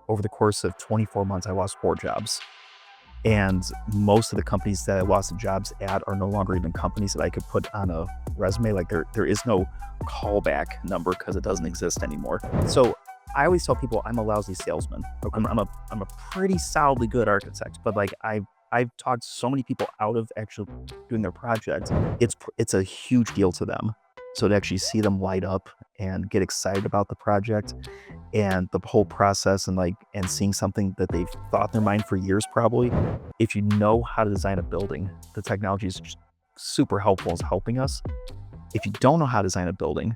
over the course of 24 months, I lost 4 jobs. And most of the companies that I lost the jobs at are no longer even companies that I could put on a resume. Like there is no callback number because it doesn't exist anymore. So I always tell people I'm a lousy salesman. I'm a pretty solidly good architect, but like I've talked so many people out of actually doing their project. It's a huge deal to them. So to actually see them light up and get excited about the project and the whole process and seeing something that they've thought in their mind for years probably. If you know how to design a building, the technology is just super helpful as helping us. If you don't know how to design a building,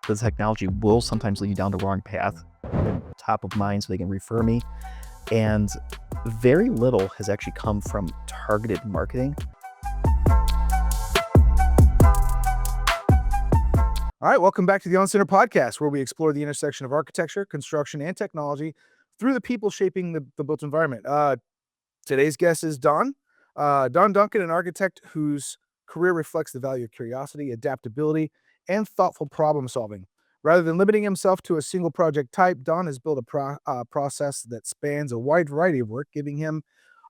the technology will sometimes lead you down the wrong path. I'm top of mind so they can refer me. And very little has actually come from targeted marketing. All right, welcome back to the On Center podcast, where we explore the intersection of architecture, construction, and technology through the people shaping the built environment. Today's guest is Don Duncan, an architect whose career reflects the value of curiosity, adaptability, and thoughtful problem solving. Rather than limiting himself to a single project type, Don has built a process that spans a wide variety of work, giving him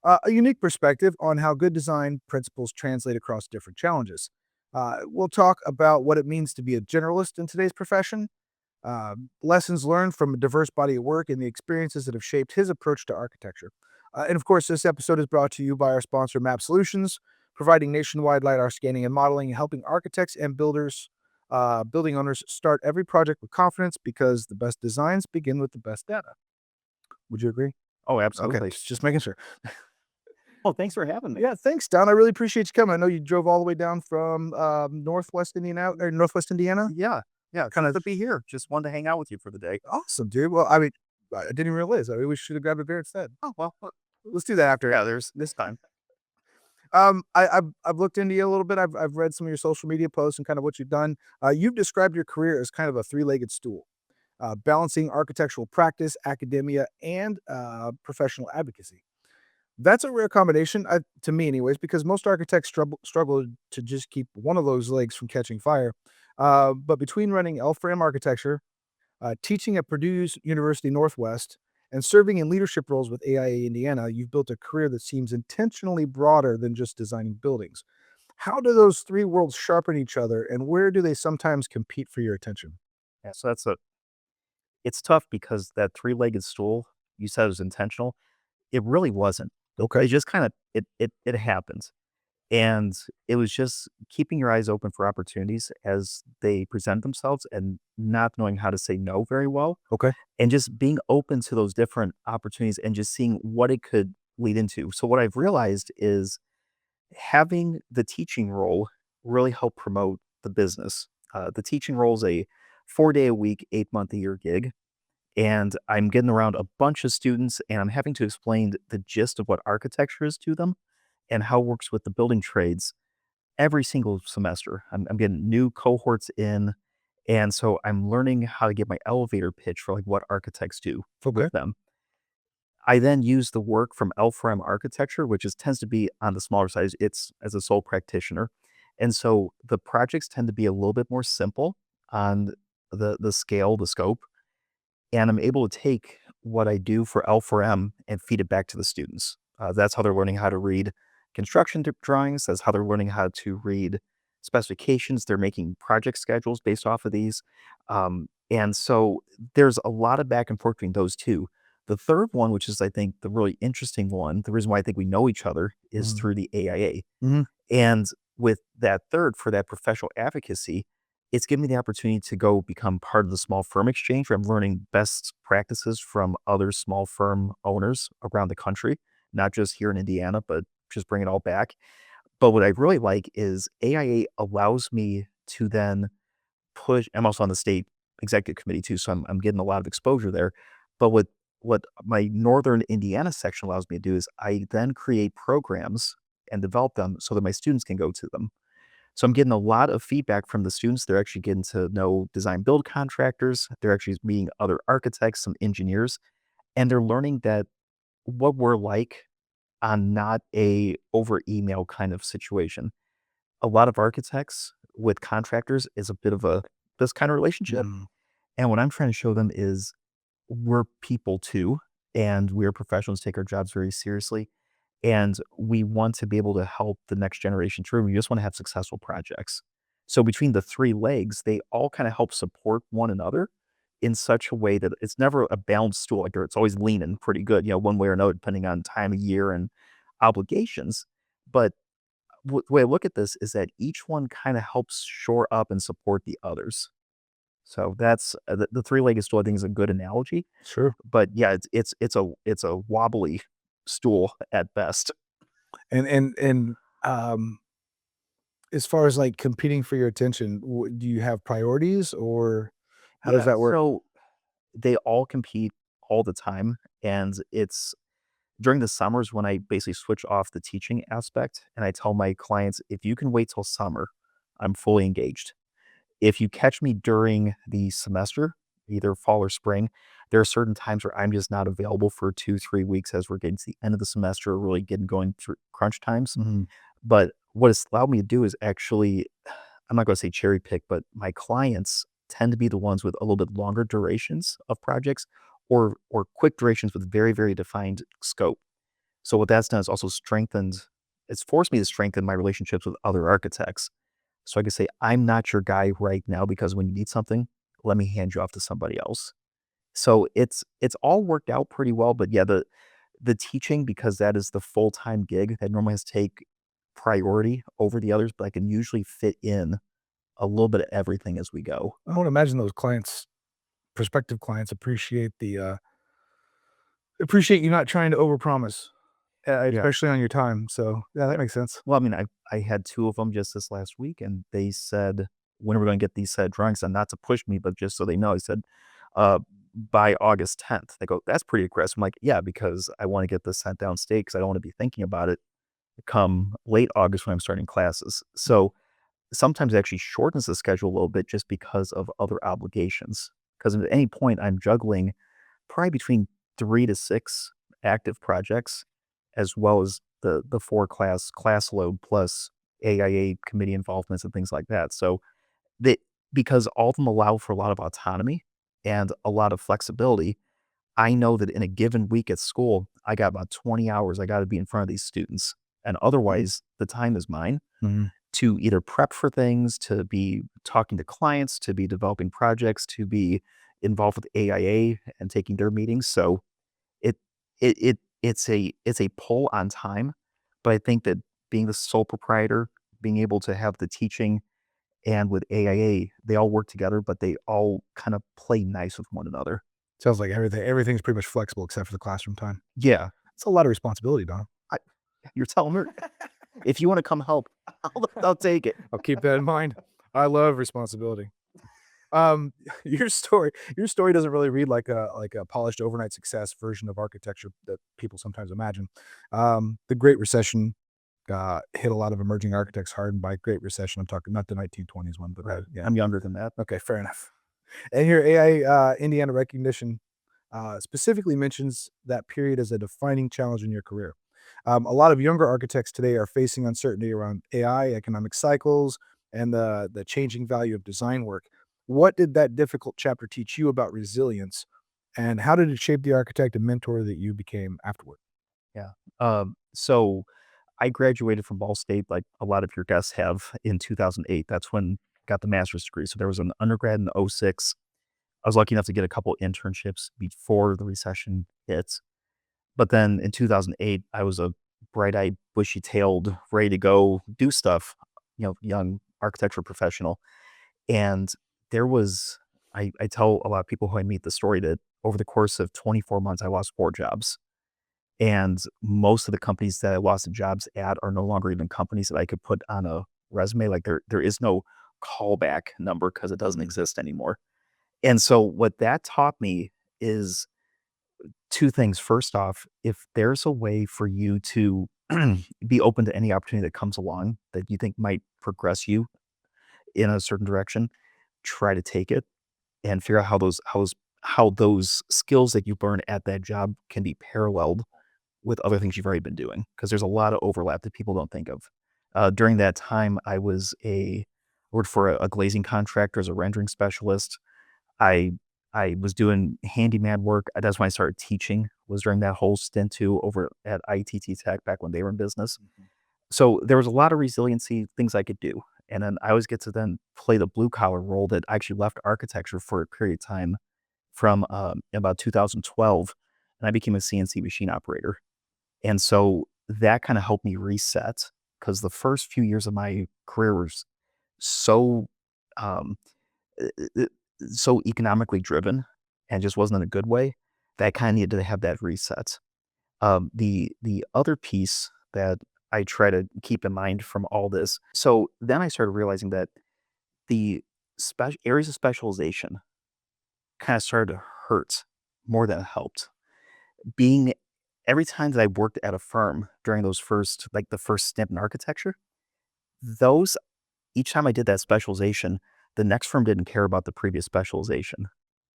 a unique perspective on how good design principles translate across different challenges. We'll talk about what it means to be a generalist in today's profession, lessons learned from a diverse body of work, and the experiences that have shaped his approach to architecture. And of course, this episode is brought to you by our sponsor, Map Solutions, providing nationwide LiDAR scanning and modeling, and helping architects and building owners start every project with confidence because the best designs begin with the best data. Would you agree? Oh, Okay, absolutely. just making sure. Well, thanks for having me. Yeah, thanks, Don. I really appreciate you coming. I know you drove all the way down from Northwest Indiana. Yeah. Kind Kind of of to be here. Just wanted to hang out with you for the day. awesome, dude. Well, I mean, I didn't even realize. I mean, we should have grabbed a beer instead. Oh, well, Let's do that after. yeah, there's this time. I've looked into you a little bit. I've read some of your social media posts and kind of what you've done. You've described your career as kind of a three-legged stool, balancing architectural practice, academia, and professional advocacy. That's a rare combination, to me, anyways, because most architects struggle to just keep one of those legs from catching fire. But between running L4M Architecture, teaching at Purdue University Northwest, and serving in leadership roles with AIA Indiana, you've built a career that seems intentionally broader than just designing buildings. How do those three worlds sharpen each other, and where do they sometimes compete for your attention? Yeah, so it's tough because that three-legged stool you said was intentional. It really wasn't. It Okay. just kind of it happened. And it was just keeping your eyes open for opportunities as they present themselves and not knowing how to say no very well, Okay. and just being open to those different opportunities and just seeing what it could lead into. So what I've realized is having the teaching role really helped promote the business. The teaching role is a 4-day a week, 8-month a year gig. And I'm getting around a bunch of students and I'm having to explain the gist of what architecture is to them and how it works with the building trades every single semester. I'm getting new cohorts in. And so I'm learning how to get my elevator pitch for like what architects do Okay. with them. I then use the work from L4M architecture, which tends to be on the smaller side. It's as a sole practitioner. And so the projects tend to be a little bit more simple on the scale, the scope. And I'm able to take what I do for L4M and feed it back to the students. That's how they're learning how to read construction drawings. That's how they're learning how to read specifications. They're making project schedules based off of these. And so there's a lot of back and forth between those two. The third one, which is I think the really interesting one, the reason why I think we know each other is Mhm. through the AIA. Mhm. And with that third, for that professional advocacy, it's given me the opportunity to go become part of the small firm exchange where I'm learning best practices from other small firm owners around the country, not just here in Indiana, but just bring it all back. But what I really like is AIA allows me to then push. I'm also on the state executive committee too, so I'm getting a lot of exposure there. But what my Northern Indiana section allows me to do is I then create programs and develop them so that my students can go to them. So I'm getting a lot of feedback from the students. They're actually getting to know design build contractors. They're actually meeting other architects, some engineers, and they're learning that what we're like on not a over email kind of situation. A lot of architects with contractors is a bit of a this kind of relationship. Mm. And what I'm trying to show them is we're people too. and we're professionals, take our jobs very seriously, and we want to be able to help the next generation through. We just want to have successful projects. So between the three legs, they all kind of help support one another in such a way that it's never a balanced stool. Like it's always leaning pretty good, one way or another, depending on time of year and obligations. But the way I look at this is that each one kind of helps shore up and support the others. So that's the three-legged stool. I think is a good analogy. Sure. But yeah, it's a wobbly stool at best. And as far as, like, competing for your attention, do you have priorities, or how does Yeah, that work? so they all compete all the time, and it's during the summers when I basically switch off the teaching aspect, and I tell my clients, "If you can wait till summer, I'm fully engaged. If you catch me during the semester, either fall or spring, there are certain times where I'm just not available for 2, 3 weeks as we're getting to the end of the semester, really getting going through crunch times." Mhm. But what it's allowed me to do is actually, I'm not gonna say cherry pick, but my clients tend to be the ones with a little bit longer durations of projects or quick durations with very, very defined scope. So what that's done is also strengthened it's forced me to strengthen my relationships with other architects. So I can say, "I'm not your guy right now because when you need something, let me hand you off to somebody else." So it's all worked out pretty well, but yeah, the teaching, because that is the full-time gig that normally has to take priority over the others, but I can usually fit in a little bit of everything as we go. I would imagine those clients, prospective clients, appreciate you not trying to overpromise, Yeah. especially on your time, so, yeah, that makes sense. Well, I mean, I had 2 of them just this last week, and they said, "When are we gonna get these set drawings?" And not to push me, but just so they know, I said, "Uh, by August 10th." They go, "That's pretty aggressive." I'm like, "Yeah, because I wanna get this sent downstate because I don't wanna be thinking about it come late August when I'm starting classes." So, sometimes it actually shortens the schedule a little bit just because of other obligations. Because at any point, I'm juggling probably between 3 to 6 active projects, as well as the 4 class load plus AIA committee involvements and things like that. So, they because all of them allow for a lot of autonomy and a lot of flexibility, I know that in a given week at school, I got about 20 hours I gotta be in front of these students, and otherwise, the time is mine Mhm. to either prep for things, to be talking to clients, to be developing projects, to be involved with AIA and taking their meetings. So it it's a pull on time, but I think that being the sole proprietor, being able to have the teaching and with AIA, they all work together, but they all kind of play nice with one another. Sounds like everything's pretty much flexible except for the classroom time. Yeah, It's a lot of responsibility, Don. I, you're telling me if you want to come help, I'll take it. I'll keep that in mind. I love responsibility. Um, your story doesn't really read like a polished overnight success version of architecture that people sometimes imagine. The Great Recession hit a lot of emerging architects hard, and by Great Recession, I'm talking not the 1920s one, but Right. yeah. I'm younger than that. Okay, fair enough. And here, AI Indiana recognition specifically mentions that period as a defining challenge in your career. A lot of younger architects today are facing uncertainty around AI, economic cycles, and the changing value of design work. What did that difficult chapter teach you about resilience, and how did it shape the architect and mentor that you became afterward? Yeah. So I graduated from Ball State, like a lot of your guests have, in 2008. That's when I got the master's degree. So there was an undergrad in '06. I was lucky enough to get a couple internships before the recession hit. But then in 2008, I was a bright-eyed, bushy-tailed, ready to go do stuff, young architecture professional. And there was I tell a lot of people who I meet the story that over the course of 24 months, I lost 4 jobs. And most of the companies that I lost the jobs at are no longer even companies that I could put on a resume. Like there is no callback number because it doesn't exist anymore. And so what that taught me is 2 things. First off, if there's a way for you to be open to any opportunity that comes along that you think might progress you in a certain direction, try to take it and figure out how those skills that you learn at that job can be paralleled with other things you've already been doing, because there's a lot of overlap that people don't think of. During that time, I worked for a glazing contractor as a rendering specialist. I I was doing handyman work. That's when I started teaching, was during that whole stint too over at ITT Tech back when they were in business. Mhm. So there was a lot of resiliency things I could do. And then I always get to then play the blue collar role that I actually left architecture for a period of time from about 2012. And I became a CNC machine operator. And so that kind of helped me reset because the first few years of my career was so um, uh, uh, so economically driven and just wasn't in a good way that I kind of needed to have that reset. The other piece that I try to keep in mind from all this, so then I started realizing that the areas of specialization kind of started to hurt more than it helped. Being every time that I worked at a firm during those first, like the first stint in architecture, those each time I did that specialization, the next firm didn't care about the previous specialization.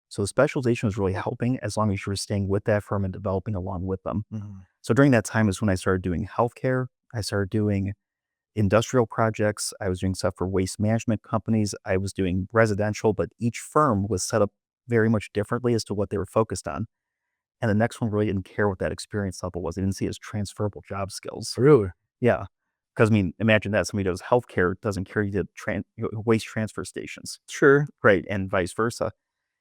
So the specialization was really helping as long as you were staying with that firm and developing along with them. Mhm. So during that time is when I started doing healthcare. I started doing industrial projects. I was doing stuff for waste management companies. I was doing residential, but each firm was set up very much differently as to what they were focused on. And the next one really didn't care what that experience level was. They didn't see it as transferable job skills. Really? Yeah. Because I mean, imagine that somebody does healthcare doesn't carry to waste transfer stations, Sure. right? And vice versa.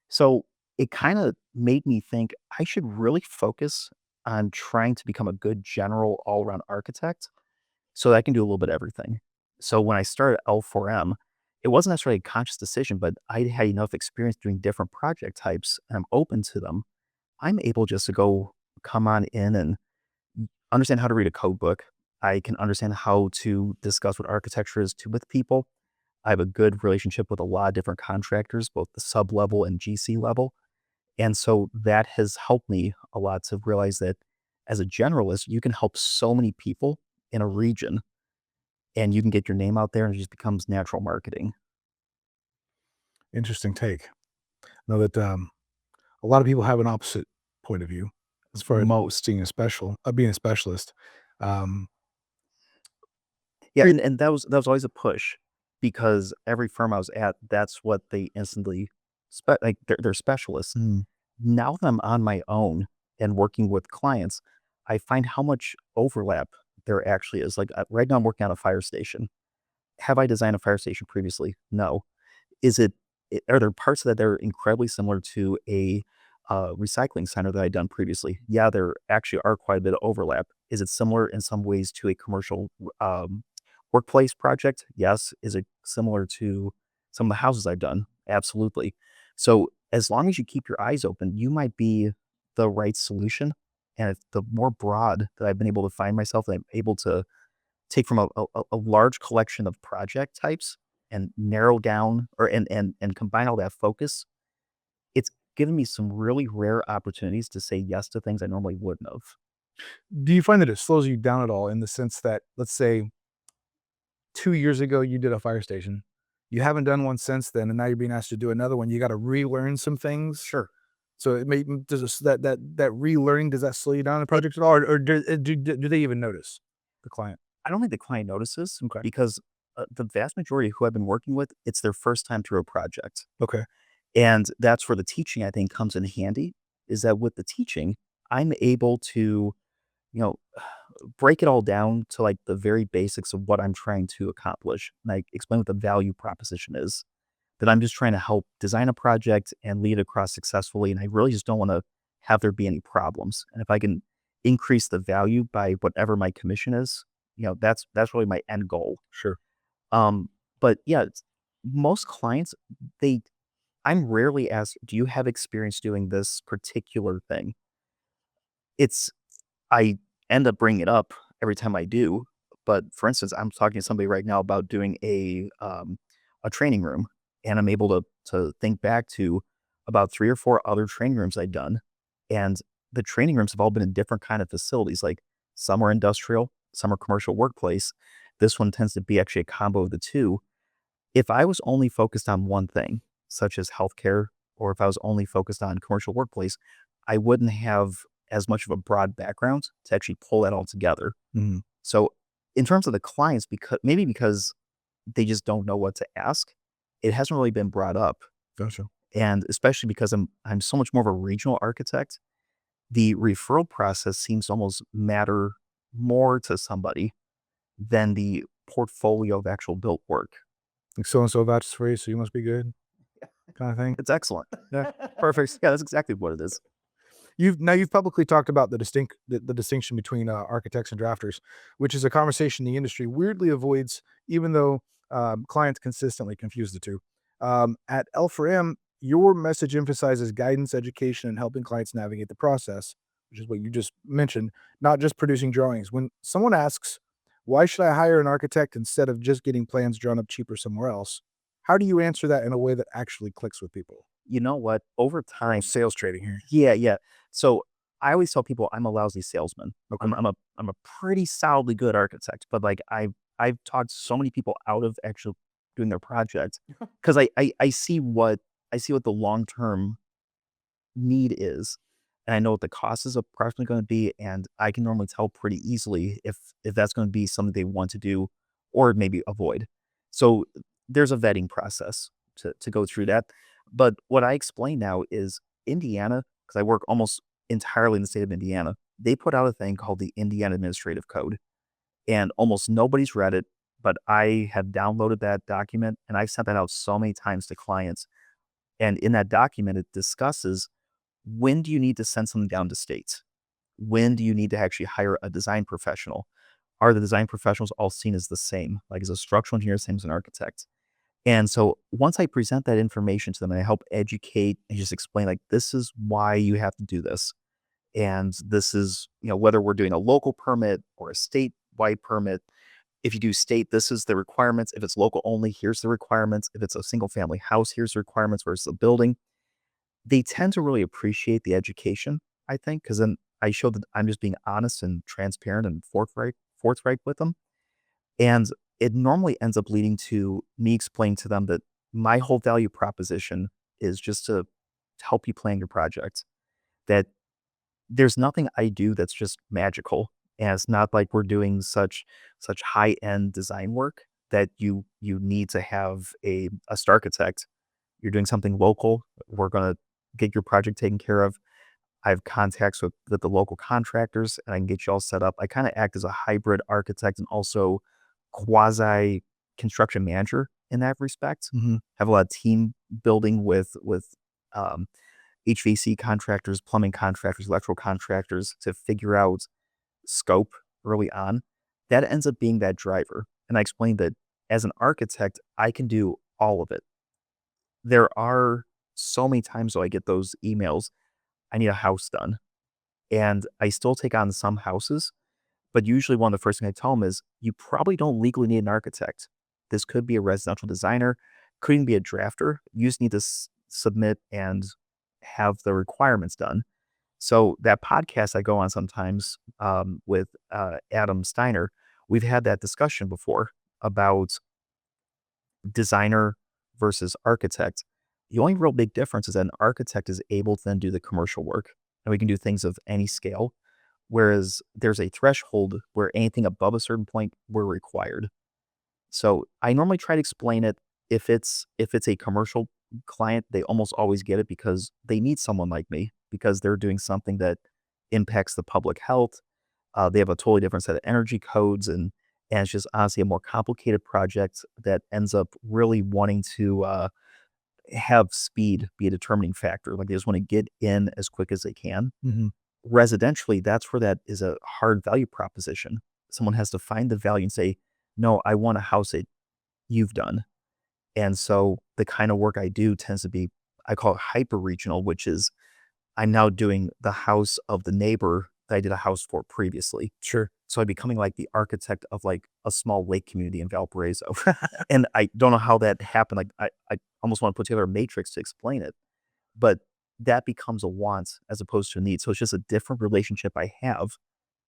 So it kind of made me think I should really focus on trying to become a good general all around architect so that I can do a little bit of everything. So when I started L4M, it wasn't necessarily a conscious decision, but I had enough experience doing different project types and I'm open to them. I'm able just to go come on in and understand how to read a code book. I can understand how to discuss what architecture is to with people. I have a good relationship with a lot of different contractors, both the sub level and GC level. And so that has helped me a lot to realize that as a generalist, you can help so many people in a region and you can get your name out there and it just becomes natural marketing. Interesting take. Know that a lot of people have an opposite point of view as far as Most. being a specialist. Um, Yeah, and that was always a push because every firm I was at, that's what they instantly like they're specialists. mm, Now that I'm on my own and working with clients, I find how much overlap there actually is. Like right now, I'm working on a fire station. Have I designed a fire station previously? No. Is it are there parts that are incredibly similar to a, recycling center that I'd done previously? Yeah, there actually are quite a bit of overlap. Is it similar in some ways to a commercial, workplace project? Yes. Is it similar to some of the houses I've done? Absolutely. So, as long as you keep your eyes open, you might be the right solution, and if the more broad that I've been able to find myself, that I'm able to take from a large collection of project types and narrow down or and combine all that focus, it's given me some really rare opportunities to say yes to things I normally wouldn't have. do you find that it slows you down at all in the sense that, let's say, 2 years ago you did a fire station, you haven't done one since then, and now you're being asked to do another one. You got to relearn some things. Sure. So it may does this, that relearning, does that slow you down in the It project at all, or do they even notice the client? I don't think the client notices Okay. because, the vast majority who I've been working with, it's their first time through a project. Okay. And that's where the teaching, I think, comes in handy, is that with the teaching, I'm able to, you know, break it all down to, like, the very basics of what I'm trying to accomplish, like, explain what the value proposition is, that I'm just trying to help design a project and lead it across successfully, and I really just don't wanna have there be any problems, and if I can increase the value by whatever my commission is, that's really my end goal. Sure. Um, but yeah, most clients, they I'm rarely asked, "Do you have experience doing this particular thing?" It's I end up bringing it up every time I do, but for instance, I'm talking to somebody right now about doing a training room, and I'm able to think back to about 3 or 4 other training rooms I'd done, and the training rooms have all been in different kind of facilities, like some are industrial, some are commercial workplace. This one tends to be actually a combo of the 2. If I was only focused on one thing, such as healthcare, or if I was only focused on commercial workplace, I wouldn't have as much of a broad background to actually pull that all together. Mhm. So, in terms of the clients, because they just don't know what to ask, it hasn't really been brought up. Gotcha. And especially because I'm so much more of a regional architect, the referral process seems to almost matter more to somebody than the portfolio of actual built work. Like so and so vouches for you, so you must be good, kind of thing. It's excellent. Yeah, perfect. Yeah, that's exactly what it is. You've publicly talked about the distinction between architects and drafters, which is a conversation the industry weirdly avoids, even though clients consistently confuse the two. At L4M, your message emphasizes guidance, education, and helping clients navigate the process, which is what you just mentioned, not just producing drawings. When someone asks, "Why should I hire an architect instead of just getting plans drawn up cheaper somewhere else?" How do you answer that in a way that actually clicks with people? You know what? Over time, Sales trading here. yeah, yeah. So I always tell people I'm a lousy salesman. Okay. I'm a pretty solidly good architect, but like I've talked so many people out of actually doing their project because I see what the long term need is, and I know what the cost is approximately going to be, and I can normally tell pretty easily if that's going to be something they want to do or maybe avoid. So there's a vetting process to go through that. But what I explain now is Indiana, because I work almost entirely in the state of Indiana, they put out a thing called the Indiana Administrative Code, and almost nobody's read it. But I have downloaded that document and I've sent that out so many times to clients. And in that document, it discusses when do you need to send something down to states? When do you need to actually hire a design professional? Are the design professionals all seen as the same? Like, is a structural engineer the same as an architect? And so once I present that information to them and I help educate and just explain, like, this is why you have to do this. And this is, whether we're doing a local permit or a statewide permit. If you do state, this is the requirements. If it's local only, here's the requirements. If it's a single family house, here's the requirements versus a building. They tend to really appreciate the education, I think, because then I show that I'm just being honest and transparent and forthright with them. And it normally ends up leading to me explaining to them that my whole value proposition is just to help you plan your project. That there's nothing I do that's just magical. And it's not like we're doing such high-end design work that you need to have a star architect. You're doing something local. We're gonna get your project taken care of. I have contacts with the local contractors, and I can get you all set up. I kinda act as a hybrid architect and also quasi construction manager in that respect. Mhm. Have a lot of team building with, um, HVAC contractors, plumbing contractors, electrical contractors to figure out scope early on. That ends up being that driver, and I explained that as an architect, I can do all of it. There are so many times though I get those emails, "I need a house done." And I still take on some houses, but usually one of the first things I tell them is, "You probably don't legally need an architect. This could be a residential designer, could even be a drafter. You just need to submit and have the requirements done." So that podcast I go on sometimes, with, Adam Steiner, we've had that discussion before about designer versus architect. The only real big difference is that an architect is able to then do the commercial work, and we can do things of any scale, whereas there's a threshold where anything above a certain point, we're required. So I normally try to explain it. If it's a commercial client, they almost always get it because they need someone like me because they're doing something that impacts the public health. They have a totally different set of energy codes, and it's just honestly a more complicated project that ends up really wanting to have speed be a determining factor. Like they just want to get in as quick as they can. Mhm. Residentially, that's where that is a hard value proposition. Someone has to find the value and say, "No, I want a house that you've done." And so the kind of work I do tends to be, I call it hyper regional, which is I'm now doing the house of the neighbor that I did a house for previously. Sure. So I'm becoming like the architect of like a small lake community in Valparaiso. And I don't know how that happened. Like I almost want to put together a matrix to explain it, but that becomes a want as opposed to a need. So it's just a different relationship I have.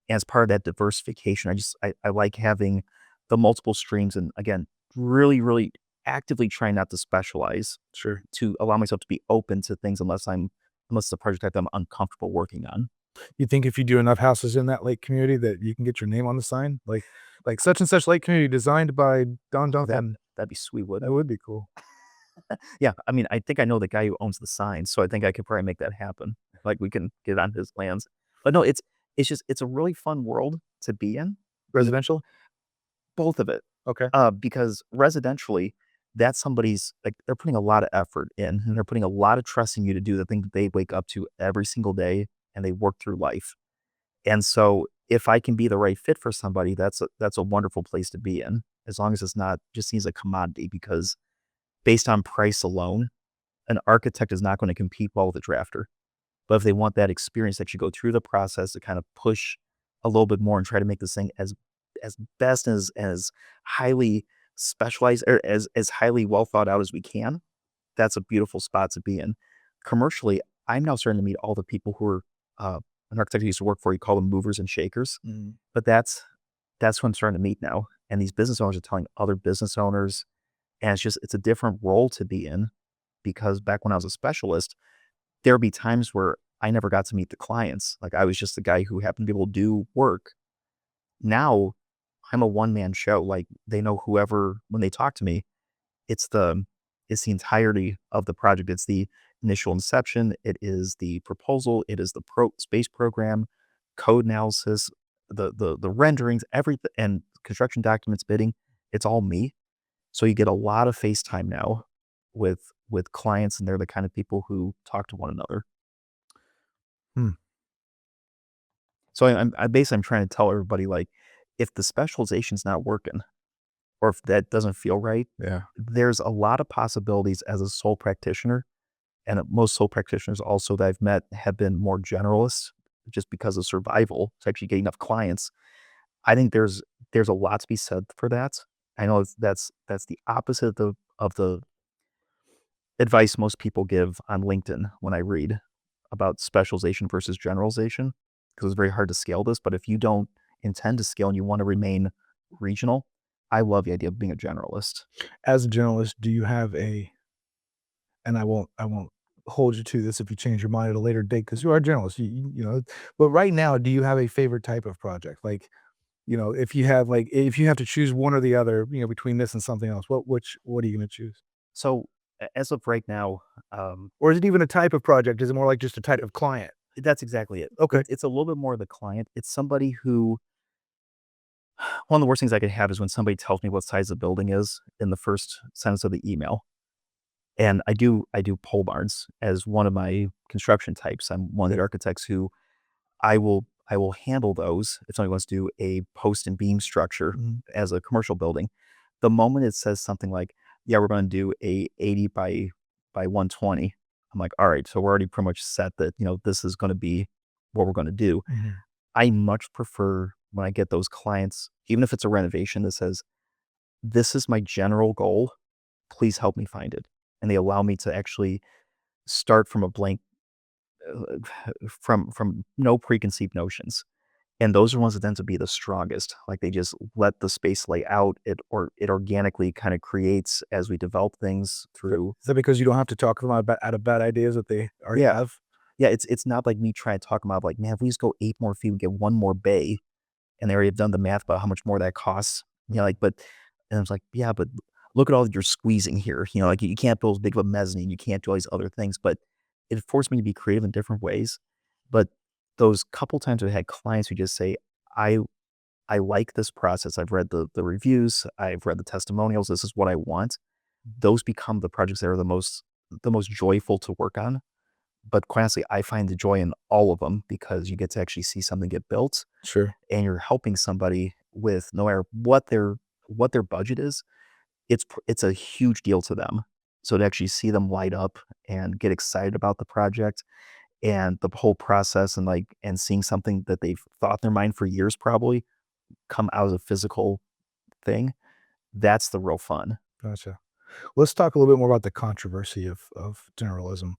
And as part of that diversification, I like having the multiple streams and again, really actively trying not to specialize Sure. to allow myself to be open to things unless it's a project type that I'm uncomfortable working on. You think if you do enough houses in that lake community that you can get your name on the sign? Like such and such lake community designed by Don Oh, Duncan. that'd be sweet, That wouldn't it? would be cool. Yeah, I mean, I think I know the guy who owns the sign, so I think I could probably make that happen. Like, we can get on his lands. But no, it's just it's a really fun world to be in. Residential? Both of it. Okay. Because residentially, that's somebody's like, they're putting a lot of effort in, and they're putting a lot of trust in you to do the thing that they wake up to every single day, and they work through life. And so, if I can be the right fit for somebody, that's a wonderful place to be in, as long as it's not just seems a commodity, because based on price alone, an architect is not gonna compete well with a drafter. But if they want that experience, they should go through the process to kind of push a little bit more and try to make this thing as best, as highly specialized, or as highly well thought out as we can. That's a beautiful spot to be in. Commercially, I'm now starting to meet all the people who are, an architect I used to work for, you call them movers and shakers, Mhm. but that's who I'm starting to meet now, and these business owners are telling other business owners, and it's a different role to be in, because back when I was a specialist, there would be times where I never got to meet the clients. Like, I was just the guy who happened to be able to do work. Now, I'm a one-man show. Like, they know whoever when they talk to me, it's the it's the entirety of the project. It's the initial inception, it is the proposal, it is the space program, code analysis, the renderings, everything, and construction documents, bidding. It's all me. So you get a lot of face time now with clients, and they're the kind of people who talk to one another. Hmm. So I'm trying to tell everybody, like, if the specialization's not working, or if that doesn't feel right, Yeah. there's a lot of possibilities as a sole practitioner. And most sole practitioners also that I've met have been more generalists, just because of survival to actually get enough clients. I think there's a lot to be said for that. I know that's the opposite of the advice most people give on LinkedIn when I read about specialization versus generalization, because it's very hard to scale this. But if you don't intend to scale and you want to remain regional, I love the idea of being a generalist. As a journalist, do you have a and I won't hold you to this if you change your mind at a later date because you are a journalist, you know, but right now, do you have a favorite type of project? Like, if you have to choose one or the other, between this and something else, what are you gonna choose? So as of right now, Or is it even a type of project? Is it more like just a type of client? that's exactly it. Okay. It's a little bit more of the client. It's somebody who one of the worst things I could have is when somebody tells me what size the building is in the first sentence of the email. And I do pole barns as one of my construction types. I'm one of the architects who I will handle those if somebody wants to do a post and beam structure Mhm. as a commercial building. The moment it says something like, "Yeah, we're gonna do a 80 by 120," I'm like, "All right, so we're already pretty much set that, this is gonna be what we're gonna do." Mhm. I much prefer when I get those clients, even if it's a renovation that says, "This is my general goal, please help me find it." And they allow me to actually start from a blank, uh, from no preconceived notions. And those are ones that tend to be the strongest. Like, they just let the space lay out. It organically kind of creates as we develop things through. Is that because you don't have to talk them out of bad ideas that they already Yeah. have? Yeah, it's not like me trying to talk about, like, "Man, if we just go 8 more feet, we get 1 more bay," and they already have done the math about how much more that costs. Like, but and I was like, "Yeah, but look at all that you're squeezing here." Like, you can't build as big of a mezzanine, you can't do all these other things, but it forced me to be creative in different ways. But those couple times I had clients who just say, "I I like this process. I've read the reviews, I've read the testimonials, this is what I want." Those become the projects that are the most joyful to work on. But quite honestly, I find the joy in all of them, because you get to actually see something get built, Sure. and you're helping somebody with no matter what their budget is, it's a huge deal to them. So to actually see them light up and get excited about the project and the whole process, and seeing something that they've thought in their mind for years probably come out as a physical thing, that's the real fun. Gotcha. Let's talk a little bit more about the controversy of generalism.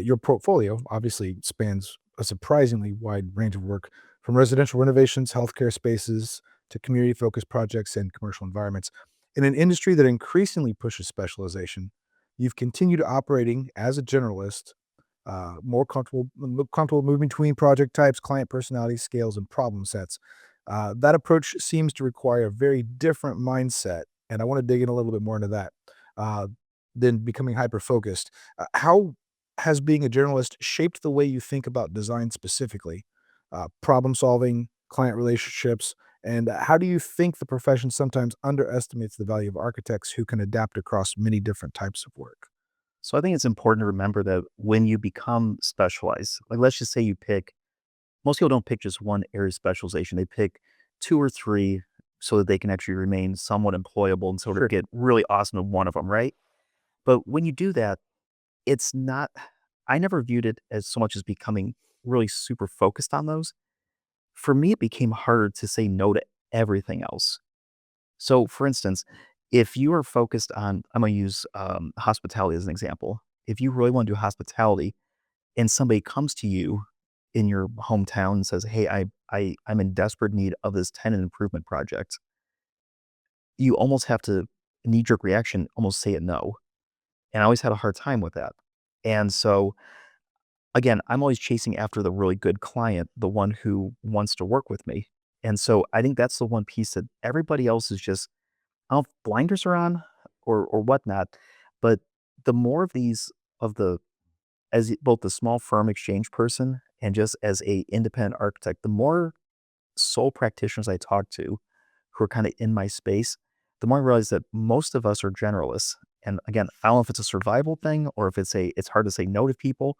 Your portfolio obviously spans a surprisingly wide range of work, from residential renovations, healthcare spaces, to community-focused projects and commercial environments. In an industry that increasingly pushes specialization, you've continued operating as a generalist, more comfortable moving between project types, client personalities, scales, and problem sets. That approach seems to require a very different mindset, and I want to dig in a little bit more into that. Uh, then becoming hyper focused. How has being a journalist shaped the way you think about design specifically, problem solving, client relationships, and how do you think the profession sometimes underestimates the value of architects who can adapt across many different types of work? So I think it's important to remember that when you become specialized, like let's just say you pick, most people don't pick just one area of specialization. They pick two or three so that they can actually remain somewhat employable and sort of Sure. get really awesome at one of them, right? But when you do that, it's not, I never viewed it as so much as becoming really super focused on those. For me, it became harder to say no to everything else. So, for instance, if you are focused on, I'm going to use hospitality as an example. If you really want to do hospitality and somebody comes to you in your hometown and says, "Hey, I'm in desperate need of this tenant improvement project," you almost have to knee jerk reaction, almost say it no. And I always had a hard time with that. And so, again, I'm always chasing after the really good client, the one who wants to work with me. And so I think that's the one piece that everybody else is just, I don't know if blinders are on or whatnot, but the more of these of the both the small firm exchange person and just as a independent architect, the more sole practitioners I talk to who are kind of in my space, the more I realize that most of us are generalists. And again, I don't know if it's a survival thing or if it's hard to say no to people,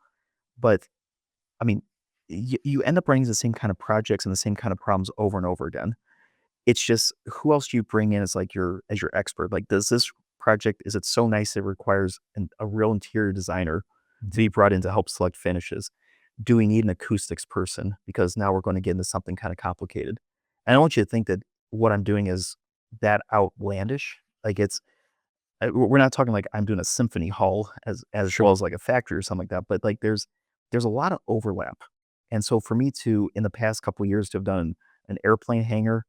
but I mean, you end up running the same kind of projects and the same kind of problems over and over again. It's just who else do you bring in as like your expert? Like, does this project, is it so nice it requires a real interior designer to Mhm. be brought in to help select finishes? Do we need an acoustics person? Because now we're going to get into something kind of complicated. And I don't want you to think that what I'm doing is that outlandish. Like we're not talking like I'm doing a symphony hall as Sure. well as like a factory or something like that. But like there's a lot of overlap. And so for me to in the past couple of years to have done an airplane hangar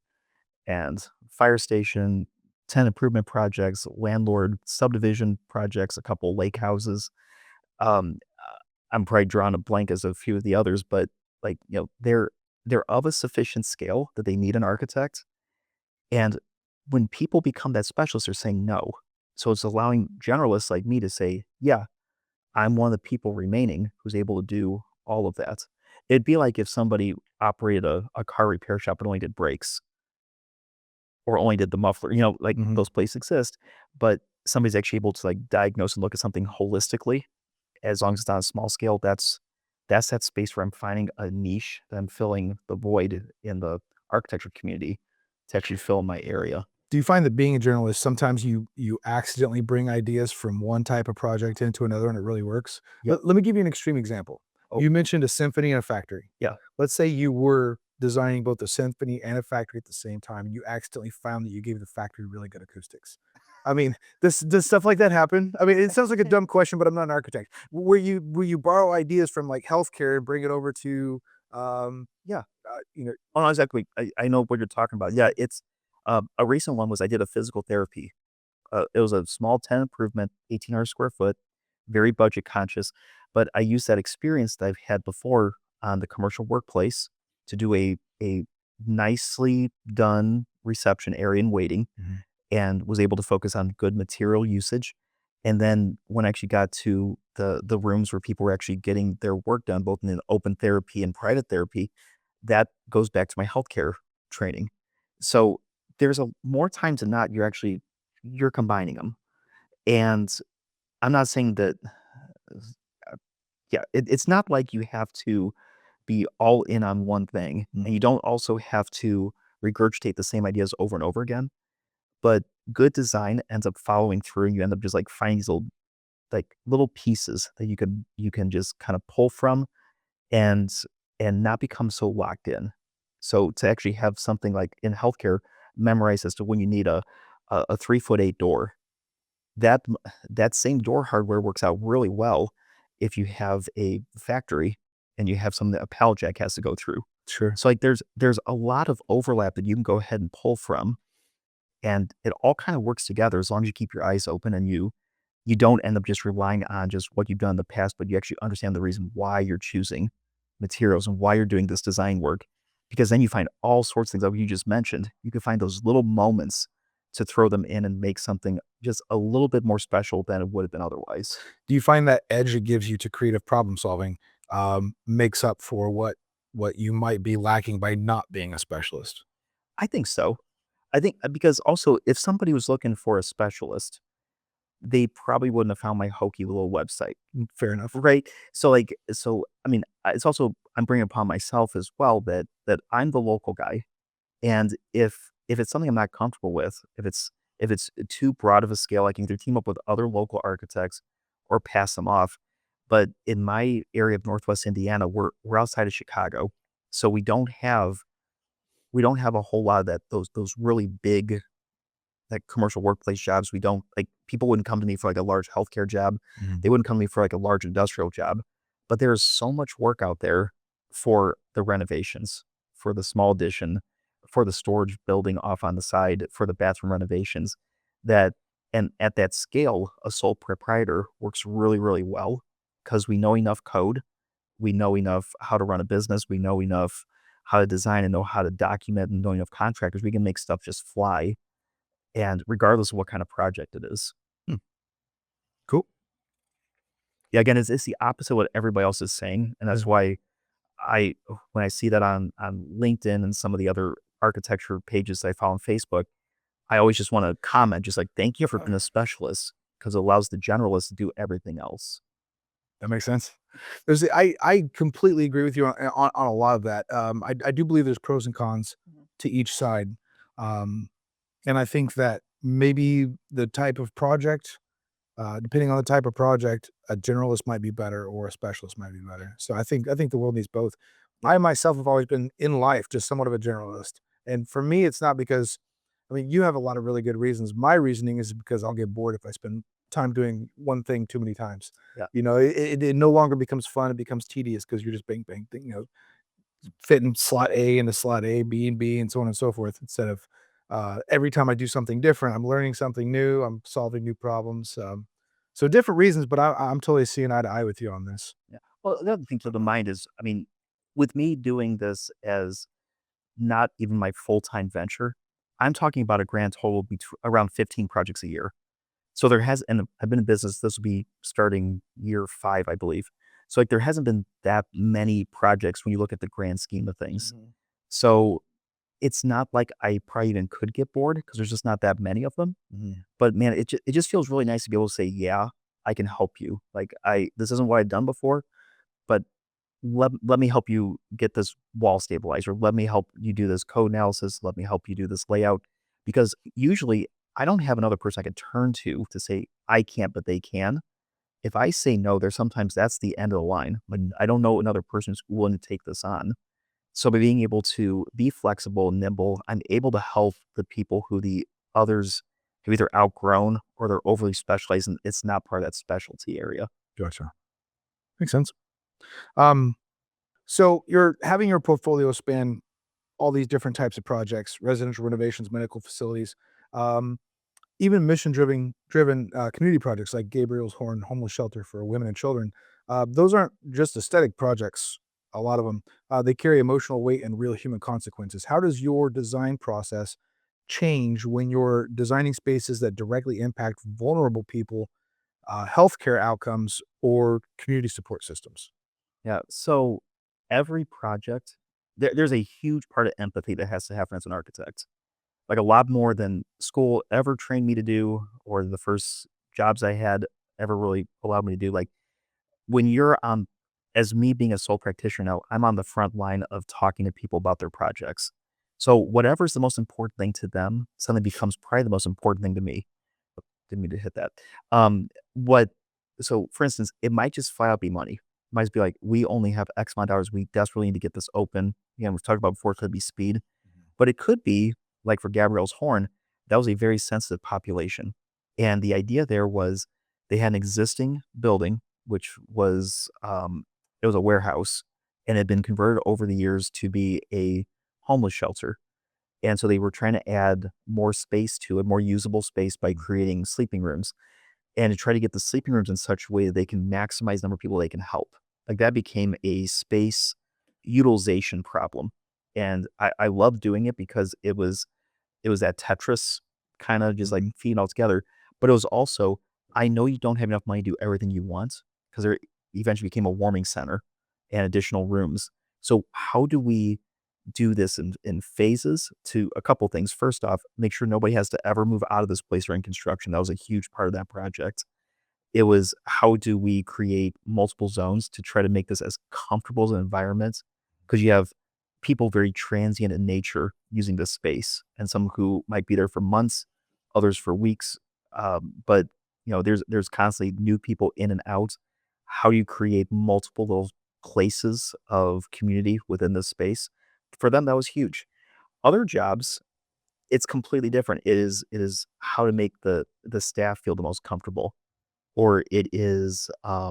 and fire station, tenant improvement projects, landlord subdivision projects, a couple lake houses. I'm probably drawing a blank as a few of the others, but like, they're of a sufficient scale that they need an architect. And when people become that specialist, they're saying no. So it's allowing generalists like me to say, yeah, I'm one of the people remaining who's able to do all of that. It'd be like if somebody operated a car repair shop and only did brakes or only did the muffler, like Mhm. those places exist, but somebody's actually able to like diagnose and look at something holistically, as long as it's on a small scale, that's that space where I'm finding a niche that I'm filling the void in the architecture community to actually fill my area. Do you find that being a journalist, sometimes you accidentally bring ideas from one type of project into another and it really works? Yep. Let me give you an extreme example. Oh, You mentioned a symphony and a factory. yeah. Let's say you were designing both a symphony and a factory at the same time, and you accidentally found that you gave the factory really good acoustics. I mean, this does stuff like that happen? I mean, it sounds like a dumb question, but I'm not an architect. Where you borrow ideas from like healthcare and bring it over to, um, Yeah. you know, Oh, no, exactly. I know what you're talking about. Yeah, it's, a recent one was I did a physical therapy. It was a small tenant improvement, 1,800 square foot, very budget conscious, but I used that experience that I've had before on the commercial workplace to do a nicely done reception area and waiting, Mhm. and was able to focus on good material usage. And then when I actually got to the rooms where people were actually getting their work done, both in an open therapy and private therapy, that goes back to my healthcare training. So there's a more times than not, you're combining them. And I'm not saying that, yeah, it's not like you have to be all in on one thing, and you Mhm. don't also have to regurgitate the same ideas over and over again. But good design ends up following through, and you end up just like finding these little pieces that you can just kind of pull from and not become so locked in. So to actually have something like in healthcare memorized as to when you need a 3'8" door, that that same door hardware works out really well if you have a factory and you have something that a pallet jack has to go through. Sure. So like there's a lot of overlap that you can go ahead and pull from, and it all kind of works together as long as you keep your eyes open and you don't end up just relying on just what you've done in the past, but you actually understand the reason why you're choosing materials and why you're doing this design work. Because then you find all sorts of things like you just mentioned. You can find those little moments to throw them in and make something just a little bit more special than it would have been otherwise. Do you find that edge it gives you to creative problem solving, makes up for what you might be lacking by not being a specialist? I think so. I think because also if somebody was looking for a specialist, they probably wouldn't have found my hokey little website, Fair enough. right? So I mean, it's also I'm bringing upon myself as well that I'm the local guy, and if it's something I'm not comfortable with, if it's too broad of a scale, I can either team up with other local architects or pass them off. But in my area of Northwest Indiana, we're outside of Chicago, so we don't have a whole lot of that those really big like commercial workplace jobs. We don't like people wouldn't come to me for like a large healthcare job. Mhm. They wouldn't come to me for like a large industrial job. But there's so much work out there for the renovations, for the small addition, for the storage building off on the side, for the bathroom renovations that and at that scale, a sole proprietor works really, really well because we know enough code. We know enough how to run a business. We know enough how to design and know how to document and know enough contractors. We can make stuff just fly and regardless of what kind of project it is. Hmm, cool. Yeah, again, it's the opposite of what everybody else is saying, and Yeah. that's why I when I see that on LinkedIn and some of the other architecture pages that I follow on Facebook, I always just wanna comment just like, "Thank you for being a specialist," because it allows the generalist to do everything else. That makes sense. I completely agree with you on a lot of that. I do believe there's pros and cons to each side. Um, and I think that maybe the type of project, depending on the type of project, a generalist might be better or a specialist might be better. So I think the world needs both. Yep. I myself have always been in life just somewhat of a generalist. And for me, it's not because I mean, you have a lot of really good reasons. My reasoning is because I'll get bored if I spend time doing one thing too many times. Yeah. It no longer becomes fun. It becomes tedious because you're just bang, bang, fitting slot A into slot A, B and B, and so on and so forth. Instead of every time I do something different, I'm learning something new. I'm solving new problems. So different reasons, but I'm totally seeing eye to eye with you on this. Yeah. Well, the other thing to the mind is, I mean, with me doing this as not even my full-time venture, I'm talking about a grand total around 15 projects a year. So there has and I've been in business, this will be starting year 5, I believe. So, like, there hasn't been that many projects when you look at the grand scheme of things. Mhm, So, it's not like I probably even could get bored because there's just not that many of them. mhm. But man, it just feels really nice to be able to say, "Yeah, I can help you." Like, I this isn't what I've done before, but let me help you get this wall stabilizer. Let me help you do this code analysis. Let me help you do this layout. Because usually I don't have another person I can turn to say, I can't, but they can. If I say no, there's sometimes that's the end of the line. Like I don't know another person who's willing to take this on. So by being able to be flexible and nimble, I'm able to help the people who the others have either outgrown or they're overly specialized and it's not part of that specialty area. Gotcha. Makes sense. Um, so you're having your portfolio span all these different types of projects, residential renovations, medical facilities, um, even mission driven community projects like Gabriel's Horn Homeless Shelter for women and children. Those aren't just aesthetic projects. A lot of them they carry emotional weight and real human consequences. How does your design process change when you're designing spaces that directly impact vulnerable people, healthcare outcomes, or community support systems? Yeah. So every project, there's a huge part of empathy that has to happen as an architect. Like a lot more than school ever trained me to do, or the first jobs I had ever really allowed me to do. Like when you're on, as me being a sole practitioner now, I'm on the front line of talking to people about their projects. So whatever's the most important thing to them suddenly becomes probably the most important thing to me. Didn't mean to hit that. What so for instance, it might just flat out be money. It might just be like, we only have X amount of dollars. We desperately need to get this open. Again, we've talked about before, it could be speed, but it could be like for Gabrielle's Horn, that was a very sensitive population. And the idea there was they had an existing building, which was it was a warehouse and had been converted over the years to be a homeless shelter. And so they were trying to add more space to it, more usable space by creating sleeping rooms and to try to get the sleeping rooms in such a way that they can maximize the number of people they can help. Like that became a space utilization problem. And I love doing it because it was that Tetris kind of just like Mhm. feeding all together. But it was also, I know you don't have enough money to do everything you want because there eventually became a warming center and additional rooms. So how do we do this in phases to a couple things? First off, make sure nobody has to ever move out of this place during construction. That was a huge part of that project. It was how do we create multiple zones to try to make this as comfortable as an environment? Because you have people very transient in nature using this space, and some who might be there for months, others for weeks. But there's constantly new people in and out. How do you create multiple little places of community within this space? For them, that was huge. Other jobs, it's completely different. It is how to make the staff feel the most comfortable, or it is how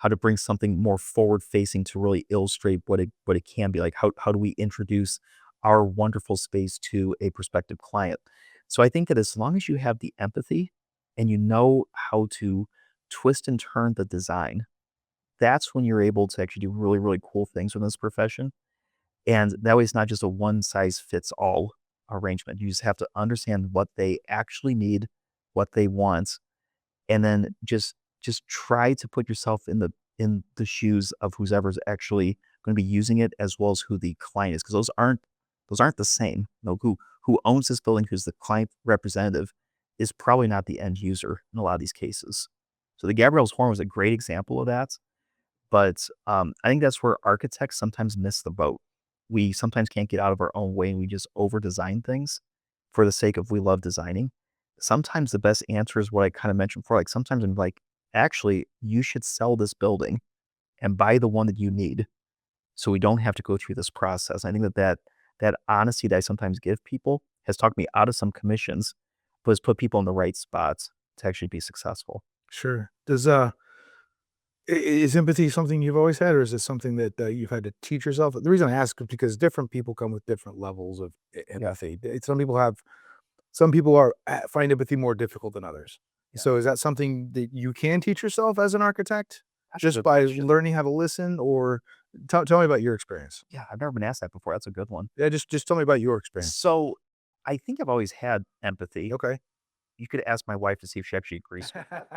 to bring something more forward facing to really illustrate what it can be like. How do we introduce our wonderful space to a prospective client? So I think that as long as you have the empathy and you know how to twist and turn the design, that's when you're able to actually do really, really cool things in this profession. And that way it's not just a one size fits all arrangement. You just have to understand what they actually need, what they want, and then just try to put yourself in the shoes of whoever's actually gonna be using it, as well as who the client is, because those aren't the same. Who owns this building, who's the client representative, is probably not the end user in a lot of these cases. So the Gabrielle's horn was a great example of that, but, I think that's where architects sometimes miss the boat. We sometimes can't get out of our own way, and we just over design things for the sake of we love designing. Sometimes the best answer is what I kinda mentioned before, like, sometimes I'm like, "Actually, you should sell this building and buy the one that you need, so we don't have to go through this process." I think that honesty that I sometimes give people has talked me out of some commissions, but has put people in the right spots to actually be successful. Sure. Does, is empathy something you've always had, or is it something that, you've had to teach yourself? The reason I ask is because different people come with different levels of Yeah, empathy. Some people are find empathy more difficult than others. yeah. So is that something that you can teach yourself as an architect That's a just good by question. learning how to listen, or tell me about your experience? Yeah, I've never been asked that before, that's a good one. Yeah, just tell me about your experience. So, I think I've always had empathy. Okay. You could ask my wife to see if she actually agrees with that.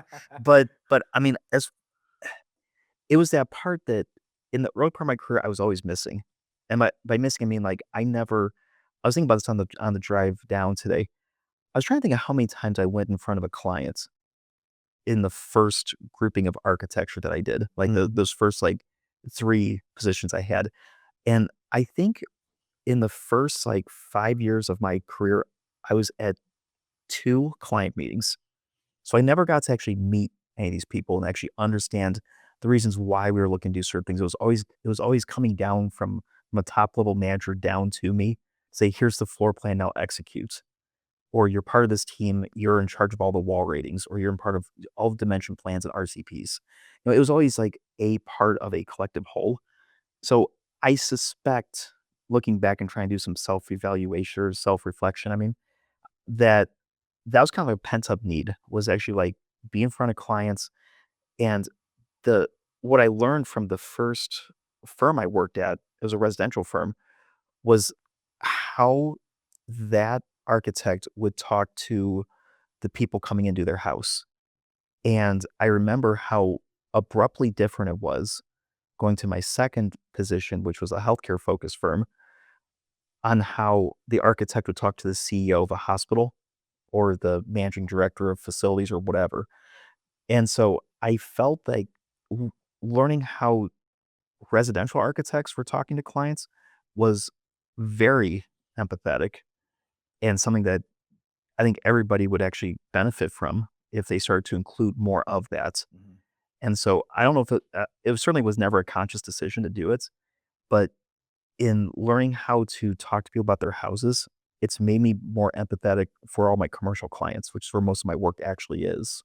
But, I mean, as it was that part that in the early part of my career, I was always missing. And by missing, I mean, like, I was thinking about this on the drive down today. I was trying to think of how many times I went in front of a client in the first grouping of architecture that I did, like, Mhm. those first, like, 3 positions I had. And I think in the first, like, 5 years of my career, I was at 2 client meetings. So I never got to actually meet any of these people and actually understand the reasons why we were looking to do certain things. It was always coming down from a top level manager down to me, say, "Here's the floor plan, now execute." Or you're part of this team, you're in charge of all the wall ratings, or you're in part of all the dimension plans and RCPs. It was always like a part of a collective whole. So I suspect, looking back and trying to do some self-evaluation or self-reflection, I mean, that that was kind of a pent-up need, was actually, like, be in front of clients. And the what I learned from the first firm I worked at, it was a residential firm, was how that architect would talk to the people coming into their house. And I remember how abruptly different it was going to my second position, which was a healthcare-focused firm, on how the architect would talk to the CEO of a hospital or the managing director of facilities or whatever. And so I felt like l learning how residential architects were talking to clients was very empathetic, and something that I think everybody would actually benefit from if they started to include more of that. Mhm. And so I don't know if it certainly was never a conscious decision to do it, but in learning how to talk to people about their houses, it's made me more empathetic for all my commercial clients, which is where most of my work actually is.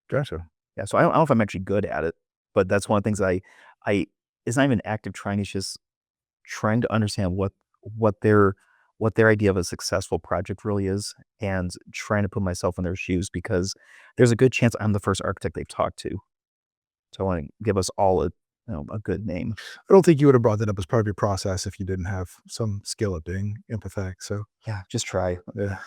Gotcha. Yeah, so I don't know if I'm actually good at it, but that's one of the things I it's not even active trying, it's just trying to understand what their what their idea of a successful project really is, and trying to put myself in their shoes, because there's a good chance I'm the first architect they've talked to. So I wanna give us all a good name. I don't think you would have brought that up as part of your process if you didn't have some skill at being empathetic. So, Yeah, just try. yeah.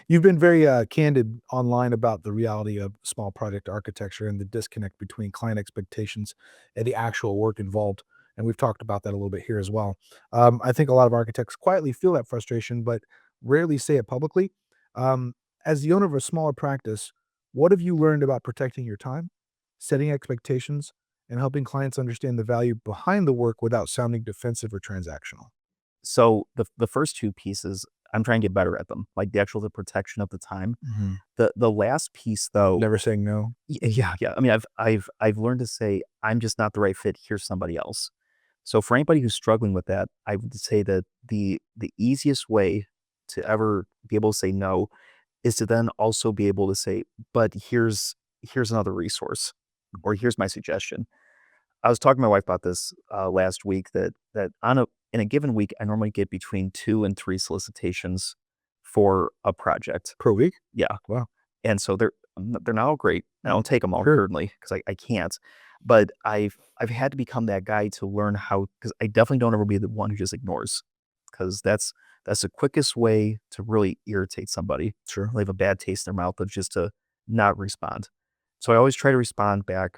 You've been very candid online about the reality of small project architecture and the disconnect between client expectations and the actual work involved. And we've talked about that a little bit here as well. I think a lot of architects quietly feel that frustration, but rarely say it publicly. Um, as the owner of a smaller practice, what have you learned about protecting your time, setting expectations, and helping clients understand the value behind the work without sounding defensive or transactional? So the first two pieces, I'm trying to get better at them, like the protection of the time. Mhm. The last piece though, Never saying no. yeah. I mean, I've learned to say I'm just not the right fit. Here's somebody else. So for anybody who's struggling with that, I would say that the easiest way to ever be able to say no is to then also be able to say, but here's another resource, or here's my suggestion. I was talking to my wife about this last week that in a given week I normally get between 2 and 3 solicitations for a project. Per week? Yeah, Wow. and so they're not all great. I don't take them all Sure. certainly because I can't, but I've had to become that guy to learn how, because I definitely don't ever be the one who just ignores, because that's the quickest way to really irritate somebody. Sure. Leave a bad taste in their mouth, of just to not respond. So I always try to respond back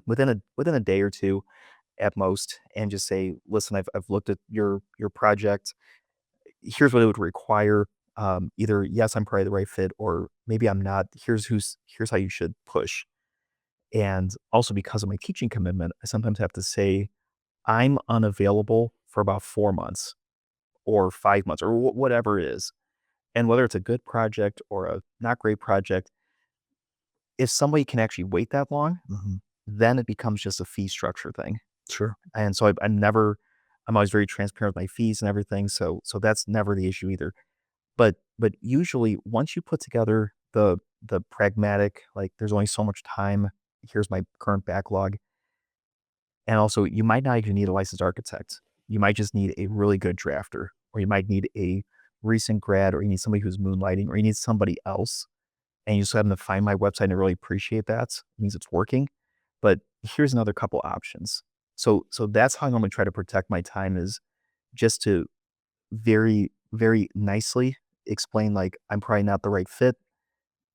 within a day or two at most, and just say, listen, I've looked at your project. Here's what it would require. Either yes, I'm probably the right fit, or maybe I'm not. Here's how you should push. And also, because of my teaching commitment, I sometimes have to say I'm unavailable for about 4 months or 5 months, or whatever it is. And whether it's a good project or a not great project, if somebody can actually wait that long, Mhm. then it becomes just a fee structure thing. Sure. And so I'm always very transparent with my fees and everything. So that's never the issue either. But usually once you put together the pragmatic, like there's only so much time, here's my current backlog. And also you might not even need a licensed architect. You might just need a really good drafter, or you might need a recent grad, or you need somebody who's moonlighting, or you need somebody else. And you just have them to find my website and really appreciate that. It means it's working. But here's another couple options. So that's how I normally try to protect my time, is just to very, very nicely explain, like, I'm probably not the right fit.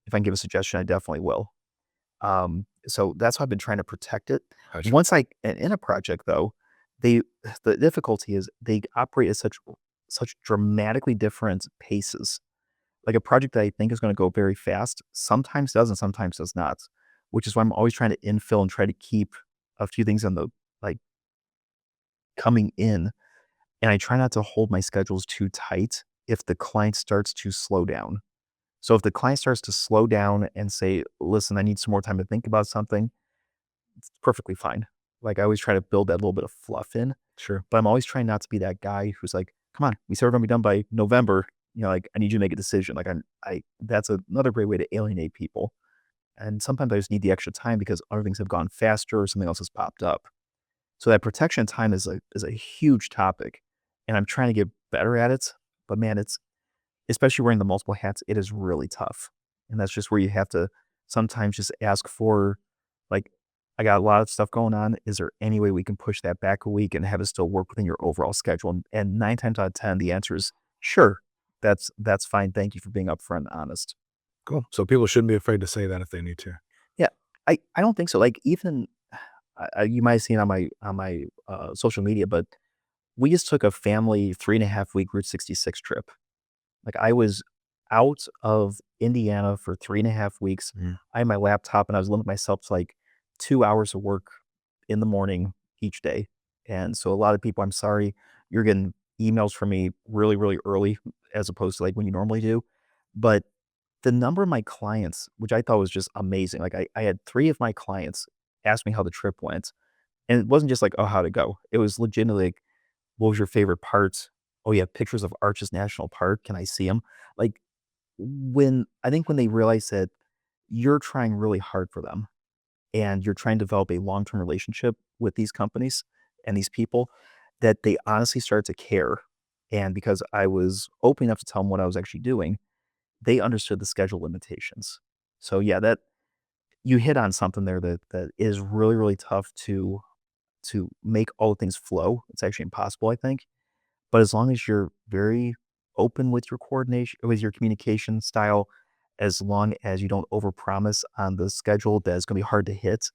If I can give a suggestion, I definitely will. So that's how I've been trying to protect it. Gotcha. Once in a project though, they the difficulty is they operate at such dramatically different paces. Like a project that I think is gonna go very fast sometimes does and sometimes does not, which is why I'm always trying to infill and try to keep a few things on the, like, coming in, and I try not to hold my schedules too tight if the client starts to slow down. So if the client starts to slow down and say, "Listen, I need some more time to think about something," it's perfectly fine. Like, I always try to build that little bit of fluff in, Sure. but I'm always trying not to be that guy who's like, "Come on, we said we're gonna be done by November." Like, I need you to make a decision. Like, I that's another great way to alienate people. And sometimes I just need the extra time because other things have gone faster or something else has popped up. So that protection time is a huge topic, and I'm trying to get better at it. But man, it's, especially wearing the multiple hats, it is really tough. And that's just where you have to sometimes just ask for, like, I got a lot of stuff going on. Is there any way we can push that back a week and have it still work within your overall schedule? And 9 times out of 10, the answer is sure. That's fine. Thank you for being upfront and honest. Cool. So people shouldn't be afraid to say that if they need to. Yeah, I don't think so. Like, even you might have seen on my social media, but we just took a family 3.5 week Route 66 trip. Like, I was out of Indiana for 3.5 weeks. Mm. I had my laptop and I was limiting myself to like 2 hours of work in the morning each day. And so a lot of people, I'm sorry, you're getting emails from me really, really early as opposed to like when you normally do. But the number of my clients, which I thought was just amazing. Like, I had 3 of my clients ask me how the trip went. And it wasn't just like, oh, how'd it go? It was legitimately like, what was your favorite part? Oh, you have pictures of Arches National Park. Can I see them? Like, when they realize that you're trying really hard for them and you're trying to develop a long-term relationship with these companies and these people, that they honestly start to care. And because I was open enough to tell them what I was actually doing, they understood the schedule limitations. So yeah, that you hit on something there that is really, really tough to to make all the things flow. It's actually impossible, I think. But as long as you're very open with your coordination, with your communication style, as long as you don't overpromise on the schedule that is going to be hard to hit,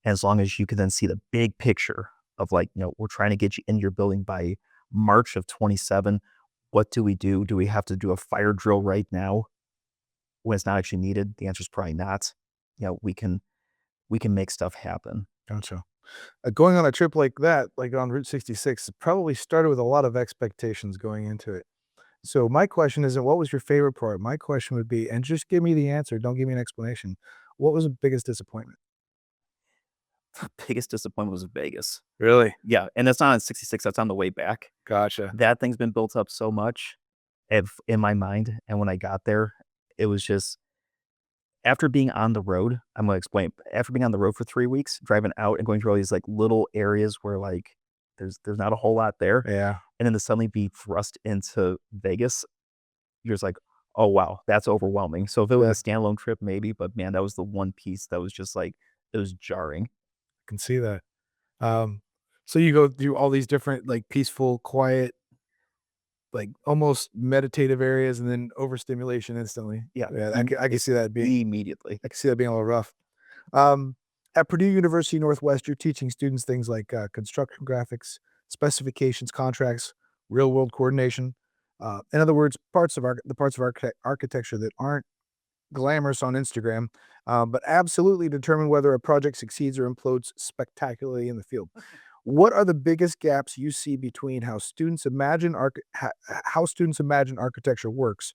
as long as you can then see the big picture of like, we're trying to get you in your building by March of 27. What do we do? Do we have to do a fire drill right now when it's not actually needed? The answer is probably not. We can make stuff happen. Gotcha. Going on a trip like that, like on Route 66, probably started with a lot of expectations going into it. So my question isn't what was your favorite part? My question would be, and just give me the answer, don't give me an explanation. What was the biggest disappointment? Biggest disappointment was Vegas. Really? Yeah, and that's not on 66, that's on the way back. Gotcha. That thing's been built up so much if in my mind, and when I got there, it was just after being on the road, I'm gonna explain. After being on the road for 3 weeks, driving out and going through all these, like, little areas where, like, there's not a whole lot there, Yeah. and then to suddenly be thrust into Vegas, you're just like, "Oh, wow, that's overwhelming." So if it was Yeah, a I standalone trip, maybe, but man, that was the one piece that was just, like, it was jarring. can see that. Um, so you go through all these different, like, peaceful, quiet, like, almost meditative areas and then overstimulation instantly. Yeah, Yeah, I can see that being immediately. I can see that being a little rough. Um, at Purdue University Northwest, you're teaching students things like, construction graphics, specifications, contracts, real world coordination. In other words, the parts of architecture that aren't glamorous on Instagram, but absolutely determine whether a project succeeds or implodes spectacularly in the field. What are the biggest gaps you see between how students imagine architecture works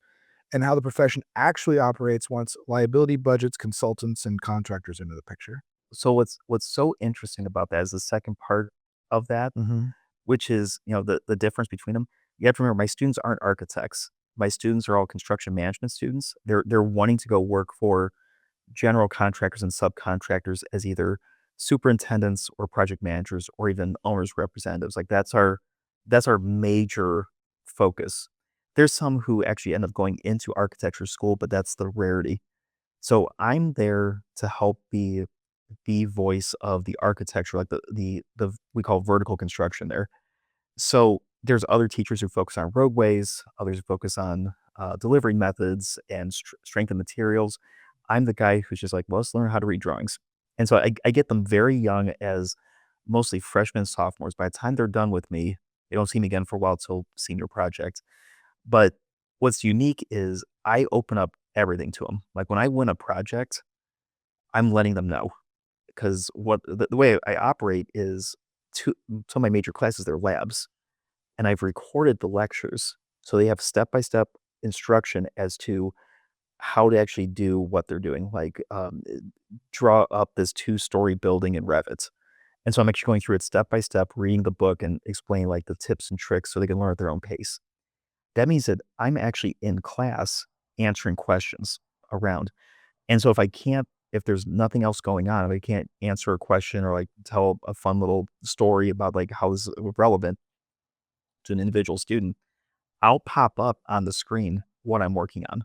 and how the profession actually operates once liability budgets, consultants, and contractors into the picture? So what's so interesting about that is the second part of that, Mhm. which is, the difference between them. You have to remember my students aren't architects. My students are all construction management students. They're wanting to go work for general contractors and subcontractors as either superintendents or project managers or even owners representatives. Like that's our major focus. There's some who actually end up going into architecture school, but that's the rarity. So I'm there to help be the voice of the architecture, like the we call vertical construction there. So there's other teachers who focus on roadways, others who focus on delivery methods and strength of materials. I'm the guy who's just like, well, let's learn how to read drawings. And so I get them very young as mostly freshmen, sophomores. By the time they're done with me, they don't see me again for a while till senior project. But what's unique is I open up everything to them. Like when I win a project, I'm letting them know because the way I operate is some of my major classes, they're labs and I've recorded the lectures. So they have step-by-step instruction as to how to actually do what they're doing, like, draw up this two-story building in Revit. And so I'm actually going through it step by step, reading the book and explaining, like, the tips and tricks so they can learn at their own pace. That means that I'm actually in class answering questions around. And so if there's nothing else going on, if I can't answer a question or, like, tell a fun little story about, like, how this is relevant to an individual student, I'll pop up on the screen what I'm working on.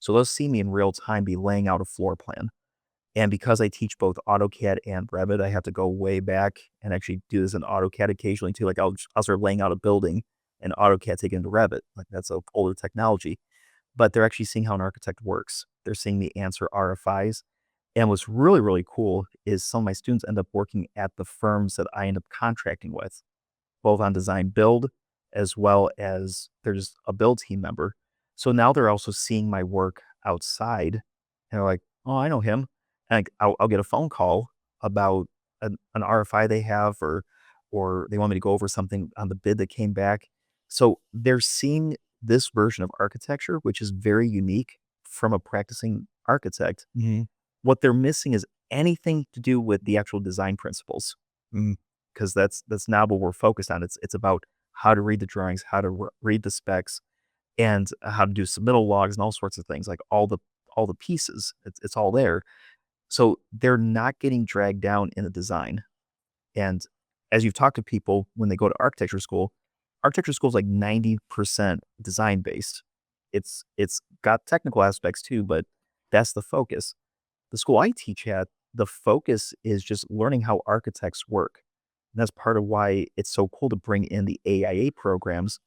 So they'll see me in real time be laying out a floor plan. And because I teach both AutoCAD and Revit, I have to go way back and actually do this in AutoCAD occasionally too. Like I'll start laying out a building and AutoCAD take it into Revit. Like that's a older technology, but they're actually seeing how an architect works. They're seeing me answer RFIs. And what's really, really cool is some of my students end up working at the firms that I end up contracting with both on design build as well as there's a build team member. So now they're also seeing my work outside and they're like, oh, I know him. And I'll get a phone call about an RFI they have or they want me to go over something on the bid that came back. So they're seeing this version of architecture, which is very unique from a practicing architect. Mhm. What they're missing is anything to do with the actual design principles. Mm. 'Cause that's now what we're focused on. It's about how to read the drawings, how to read the specs, and how to do submittal logs and all sorts of things, like all the pieces. It's all there. So they're not getting dragged down in the design. And as you've talked to people when they go to architecture school is like 90% design based. It's got technical aspects too, but that's the focus. The school I teach at, the focus is just learning how architects work. And that's part of why it's so cool to bring in the AIA programs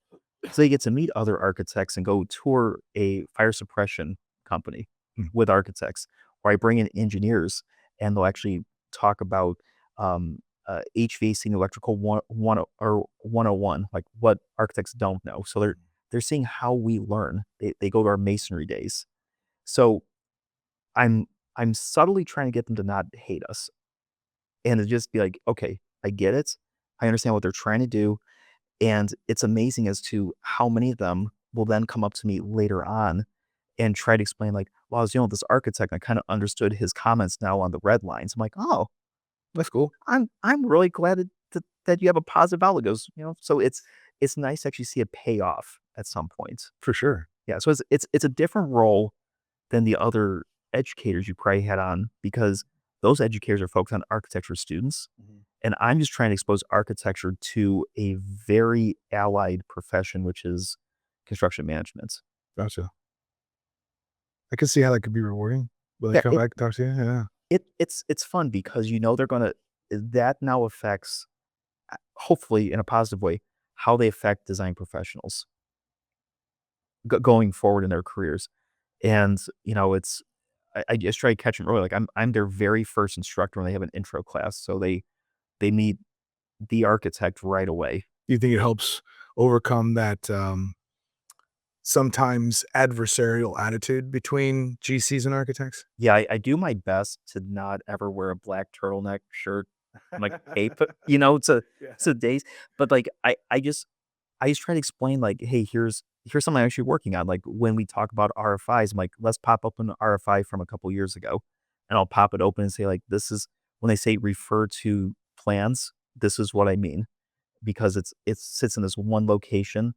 so you get to meet other architects and go tour a fire suppression company Mm. with architects, where I bring in engineers and they'll actually talk about HVAC and electrical or 101, like what architects don't know. So they're seeing how we learn. They go to our masonry days. So I'm I'm subtly trying to get them to not hate us and to just be like, okay, I get it. I understand what they're trying to do. And it's amazing as to how many of them will then come up to me later on and try to explain, like, well, I was dealing with this architect. I kind of understood his comments now on the red lines. I'm like, oh, That's cool. I'm really glad that you have a positive outlook. Goes, so it's nice to actually see it pay off at some point. For sure. Yeah. So it's a different role than the other educators you probably had on because those educators are focused on architecture students. Mhm. And I'm just trying to expose architecture to a very allied profession, which is construction management. Gotcha. I can see how that could be rewarding. Will they Yeah, come back and talk to you? Yeah. it's fun because they're gonna that now affects, hopefully in a positive way, how they affect design professionals going forward in their careers. And it's I just try to catch them early. Like I'm their very first instructor when they have an intro class, so they meet the architect right away. Do you think it helps overcome that sometimes adversarial attitude between GCs and architects? Yeah, I do my best to not ever wear a black turtleneck shirt, like cape, Yeah. to days. But like I just try to explain like, hey, here's something I'm actually working on. Like when we talk about RFIs, I'm like, let's pop up an RFI from a couple years ago. And I'll pop it open and say, like, this is when they say refer to plans, this is what I mean. Because it sits in this one location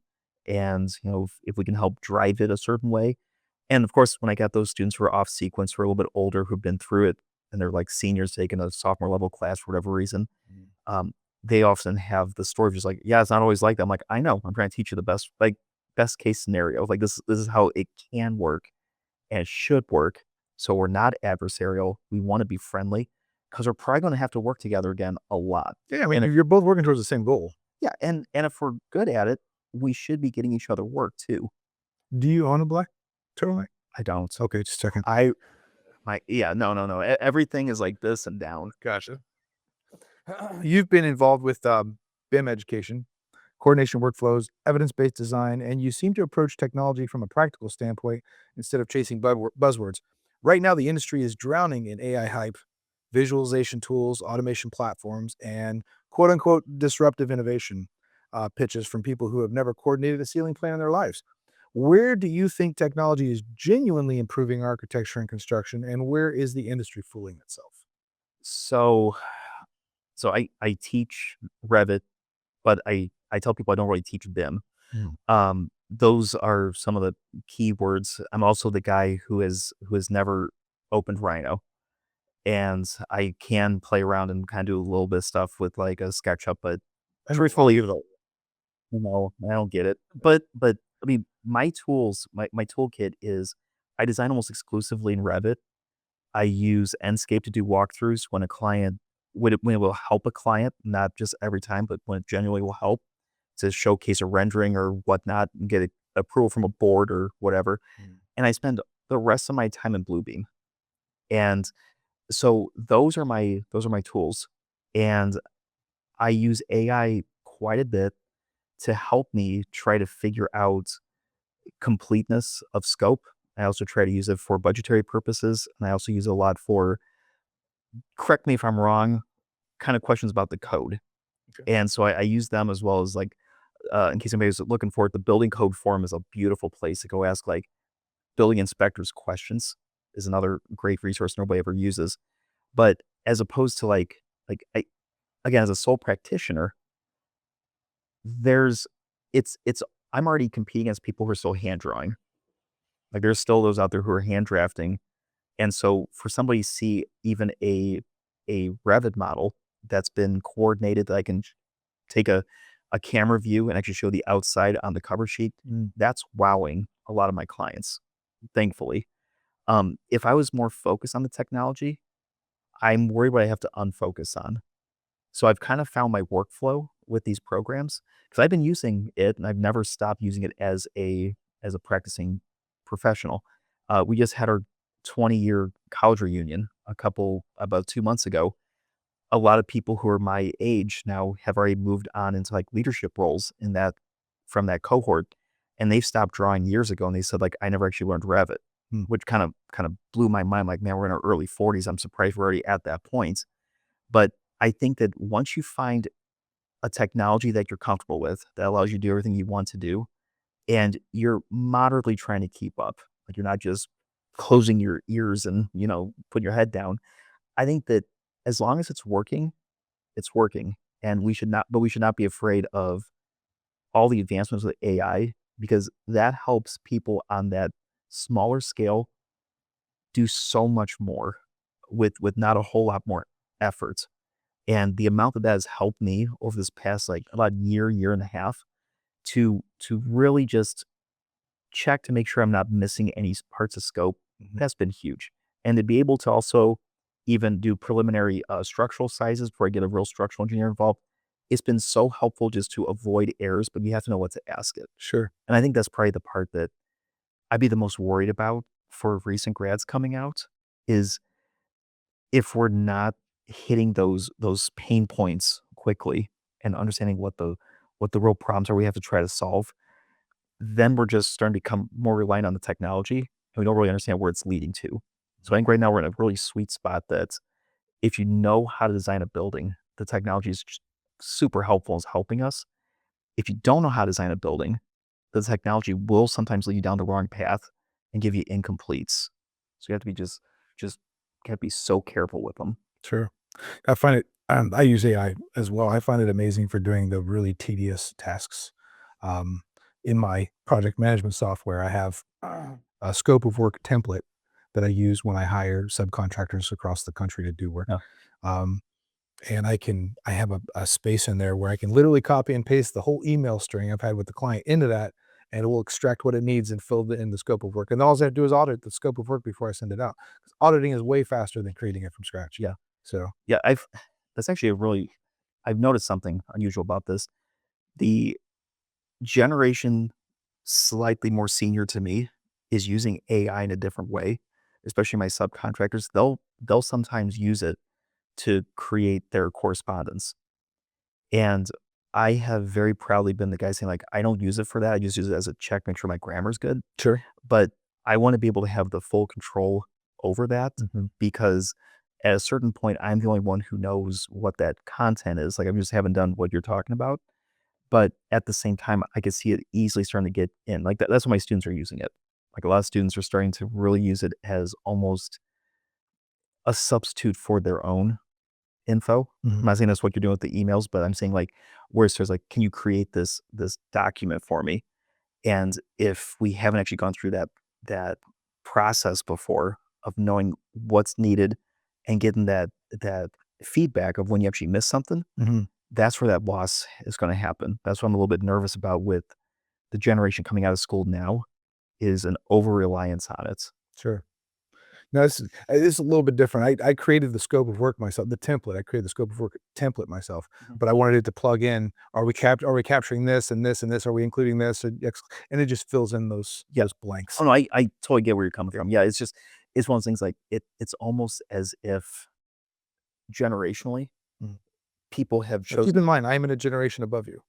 and if we can help drive it a certain way. And of course, when I got those students who are off sequence, who are a little bit older, who've been through it, and they're like seniors taking a sophomore level class for whatever reason, Mhm. um, they often have the story of just like, yeah, it's not always like that. I'm like, I know, I'm trying to teach you the best case scenario. Like this is how it can work and it should work. So we're not adversarial. We want to be friendly because we're probably going to have to work together again a lot. Yeah, I mean, And you're both working towards the same goal. yeah, and if we're good at it, we should be getting each other work too. Do you own a black turtleneck? I don't. Okay, just checking. I my yeah, no, no, no. Everything is like this and down. Gotcha. You've been involved with BIM education, coordination workflows, evidence based design, and you seem to approach technology from a practical standpoint instead of chasing buzzwords. Right now, the industry is drowning in AI hype, visualization tools, automation platforms, and quote unquote disruptive innovation pitches from people who have never coordinated a ceiling plan in their lives. Where do you think technology is genuinely improving architecture and construction, and where is the industry fooling itself? So I teach Revit, but I tell people I don't really teach BIM. Mm. Those are some of the keywords. I'm also the guy who has never opened Rhino, and I can play around and kind of do a little bit of stuff with like a SketchUp, but I know truthfully, I don't get it. But I mean, my tools, my toolkit is I design almost exclusively in Revit. I use Enscape to do walkthroughs when a client when it will help a client, not just every time, but when it genuinely will help to showcase a rendering or whatnot and get approval from a board or whatever. Mm. And I spend the rest of my time in Bluebeam. And so those are my tools. And I use AI quite a bit to help me try to figure out completeness of scope. I also try to use it for budgetary purposes, and I also use it a lot for, correct me if I'm wrong, kind of questions about the code. Okay. And so I use them as well as like, in case anybody was looking for it, the building code forum is a beautiful place to go ask like building inspectors questions is another great resource nobody ever uses. But as opposed to like I, again, as a sole practitioner, there's it's I'm already competing against people who are still hand drawing. Like there's still those out there who are hand drafting. And so for somebody to see even a Revit model that's been coordinated that I can take a camera view and actually show the outside on the cover sheet, that's wowing a lot of my clients, thankfully. If I was more focused on the technology, I'm worried what I have to unfocus on. So I've kind of found my workflow with these programs because I've been using it and I've never stopped using it as a practicing professional. We just had our 20-year college reunion about 2 months ago. A lot of people who are my age now have already moved on into like leadership roles in that from that cohort, and they've stopped drawing years ago. And they said like I never actually learned Revit, which kind of blew my mind. Like man, we're in our early 40s. I'm surprised we're already at that point. But I think that once you find a technology that you're comfortable with that allows you to do everything you want to do, and you're moderately trying to keep up, like you're not just closing your ears and putting your head down. I think that as long as it's working, and we should not be afraid of all the advancements with AI because that helps people on that smaller scale do so much more with not a whole lot more effort. And the amount that has helped me over this past like about year and a half to really just check to make sure I'm not missing any parts of scope, that's been huge. And to be able to also even do preliminary structural sizes before I get a real structural engineer involved, it's been so helpful just to avoid errors, but you have to know what to ask it. Sure. And I think that's probably the part that I'd be the most worried about for recent grads coming out is if we're not hitting those pain points quickly and understanding what the real problems are we have to try to solve, then we're just starting to become more reliant on the technology, and we don't really understand where it's leading to. So I think right now we're in a really sweet spot that if you know how to design a building, the technology is just super helpful, is helping us. If you don't know how to design a building, the technology will sometimes lead you down the wrong path and give you incompletes. So you have to be just can't be so careful with them. Sure. I find it I use AI as well. I find it amazing for doing the really tedious tasks. Um, in my project management software, I have a scope of work template that I use when I hire subcontractors across the country to do work. Yeah. Um, and I have a space in there where I can literally copy and paste the whole email string I've had with the client into that, and it will extract what it needs and fill in the scope of work. And all I have to do is audit the scope of work before I send it out. 'Cause auditing is way faster than creating it from scratch. Yeah. So, Yeah, that's actually a really I've noticed something unusual about this. The generation slightly more senior to me is using AI in a different way, especially my subcontractors. They'll sometimes use it to create their correspondence. And I have very proudly been the guy saying, like, I don't use it for that. I just use it as a check, make sure my grammar's good. sure. But I want to be able to have the full control over that Mhm. because at a certain point, I'm the only one who knows what that content is. Like, I just haven't done what you're talking about. But at the same time, I could see it easily starting to get in. Like, that's why my students are using it. Like, a lot of students are starting to really use it as almost a substitute for their own info. I'm Mhm. not saying that's what you're doing with the emails, but I'm saying, like, where it says, like, "Can you create this document for me?" And if we haven't actually gone through that process before of knowing what's needed and getting that feedback of when you actually miss something, Mhm. that's where that loss is gonna happen. That's what I'm a little bit nervous about with the generation coming out of school now, is an over reliance on it. Sure. No, this is a little bit different. I created the scope of work myself, the template. I created the scope of work template myself, Mhm. but I wanted it to plug in. Are we capturing this and this and this? Are we including this? And it just fills in Yeah. those blanks. Oh, no, I totally get where you're coming Yeah. from. Yeah, it's one of those things like it's almost as if generationally, Mm. people have Keep chosen in mind, I am in a generation above you.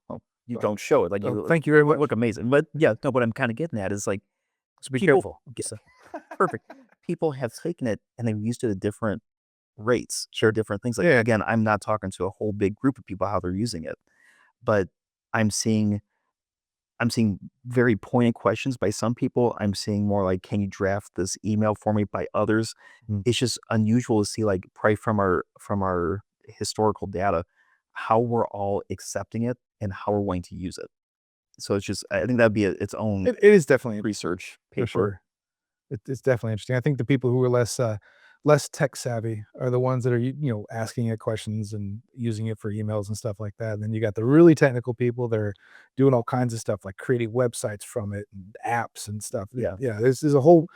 well, you So, don't show it, like, oh, you thank you very look much. amazing, but yeah, no, what I'm kinda getting at is, like, So be people careful. yes, perfect. People have taken it and they've used it at different rates for Sure. different things, like, Yeah. again, I'm not talking to a whole big group of people how they're using it, but I'm seeing I'm seeing very pointed questions by some people, I'm seeing more like, "Can you draft this email for me?" by others. Mm. It's just unusual to see, like, probably from our historical data, how we're all accepting it and how we're going to use it. So it's just I think that'd be its own It is definitely research for paper. sure. It's definitely interesting. I think the people who are less tech savvy are the ones that are asking it questions and using it for emails and stuff like that. And then you got the really technical people that are doing all kinds of stuff like creating websites from it and apps and stuff. Yeah. Yeah, there's a whole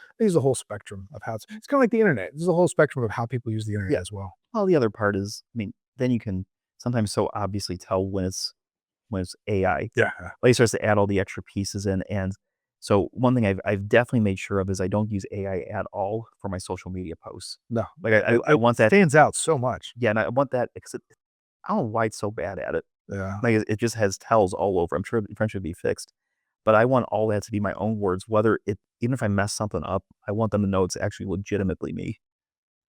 spectrum of how it's kind of like the internet. There's a whole spectrum of how people use the internet Yeah. as well. Well, the other part is, I mean, then you can sometimes so obviously tell when it's AI. Yeah. Like, it starts to add all the extra pieces in, and so one thing I've definitely made sure of is I don't use AI at all for my social media posts. No. Like, I It want that. stands out so much. Yeah, and I want that because I don't know why it's so bad at it. Yeah. Like, it just has tells all over. I'm sure eventually it'll be fixed, but I want all that to be my own words, whether it even if I mess something up, I want them to know it's actually legitimately me,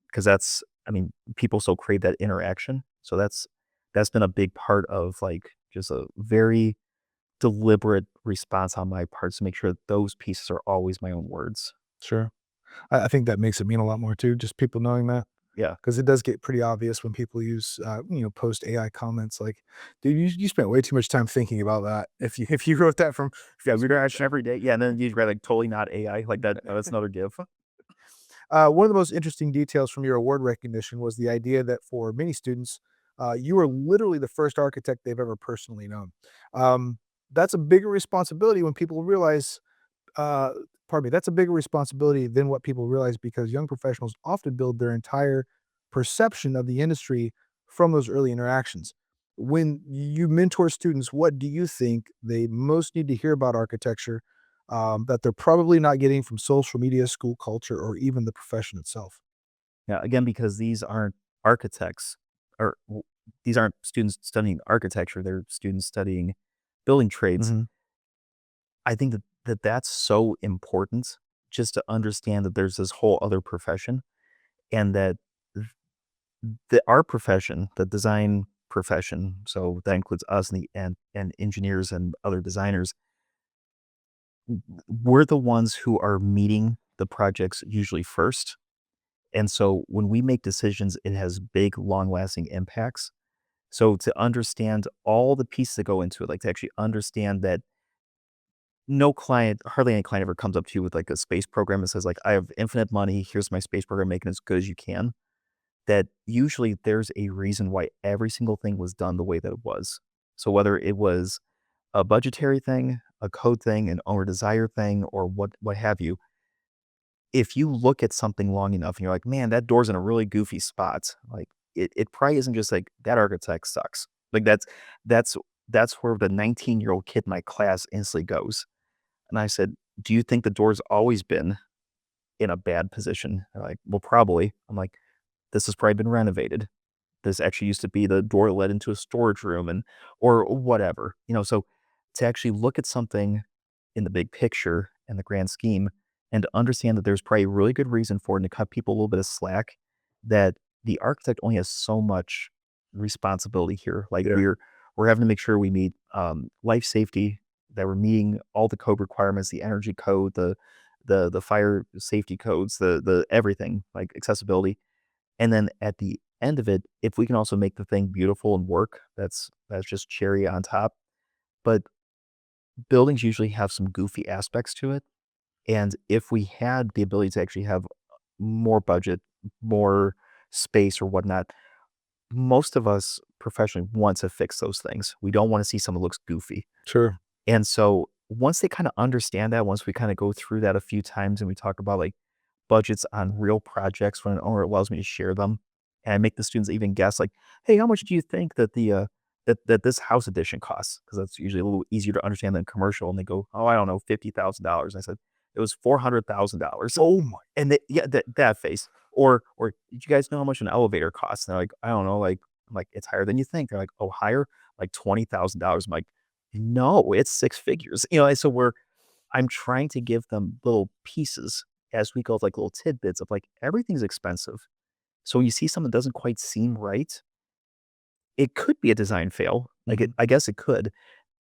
because that's I mean, people so crave that interaction, so that's been a big part of, like, just a very deliberate response on my part to make sure that those pieces are always my own words. Sure. I think that makes it mean a lot more too, just people knowing that. Yeah. 'Cause it does get pretty obvious when people use, post AI comments like, "Dude, you spent way too much time thinking about that." If you wrote that from Yeah, reaction every day. Yeah, and then you'd read, like, totally not AI, like, that that's another give. one of the most interesting details from your award recognition was the idea that for many students, you were literally the first architect they've ever personally known. That's a bigger responsibility when people realize uh, pardon me, that's a bigger responsibility than what people realize because young professionals often build their entire perception of the industry from those early interactions. When you mentor students, what do you think they most need to hear about architecture that they're probably not getting from social media, school culture, or even the profession itself? Yeah, again, because these aren't architects or these aren't students studying architecture, they're students studying building trades. Mhm. I think that's so important just to understand that there's this whole other profession and that th our profession, the design profession, so that includes us and and engineers and other designers, we're the ones who are meeting the projects usually first. And so when we make decisions, it has big, long-lasting impacts. So to understand all the pieces that go into it, like to actually understand that no client, hardly any client ever comes up to you with like a space program and says like, I have infinite money. Here's my space program, make it as good as you can. That usually there's a reason why every single thing was done the way that it was. So whether it was a budgetary thing, a code thing, an owner desire thing, or what have you, if you look at something long enough and you're like, man, that door's in a really goofy spot, like it probably isn't just like that architect sucks. Like that's that's where the 19-year-old kid in my class instantly goes. And I said, do you think the door's always been in a bad position? They're like, well, probably. I'm like, this has probably been renovated. This actually used to be the door that led into a storage room and or whatever. So to actually look at something in the big picture and the grand scheme and to understand that there's probably a really good reason for it and to cut people a little bit of slack, that the architect only has so much responsibility here. Like Yeah. we're having to make sure we meet life safety, that we're meeting all the code requirements, the energy code, the fire safety codes, the everything, like accessibility. And then at the end of it, if we can also make the thing beautiful and work, that's just cherry on top. But buildings usually have some goofy aspects to it. And if we had the ability to actually have more budget, more space or whatnot, most of us professionally want to fix those things. We don't want to see something that looks goofy. Sure. And so once they kind of understand that, once we kind of go through that a few times and we talk about like budgets on real projects when an owner allows me to share them, and I make the students even guess like, "Hey, how much do you think that that this house edition costs?" Because that's usually a little easier to understand than commercial, and they go, "Oh, I don't know, $50,000." I said, "It was $400,000." Oh my And yeah, that face. Or did you guys know how much an elevator costs? And they're like, "I don't know." Like I'm like, "It's higher than you think." They're like, "Oh, higher? Like $20,000." I'm like, "No, it's six figures." And so I'm trying to give them little pieces as we go, like little tidbits of like everything's expensive. So when you see something that doesn't quite seem right, it could be a design fail. Like Mhm. I guess it could.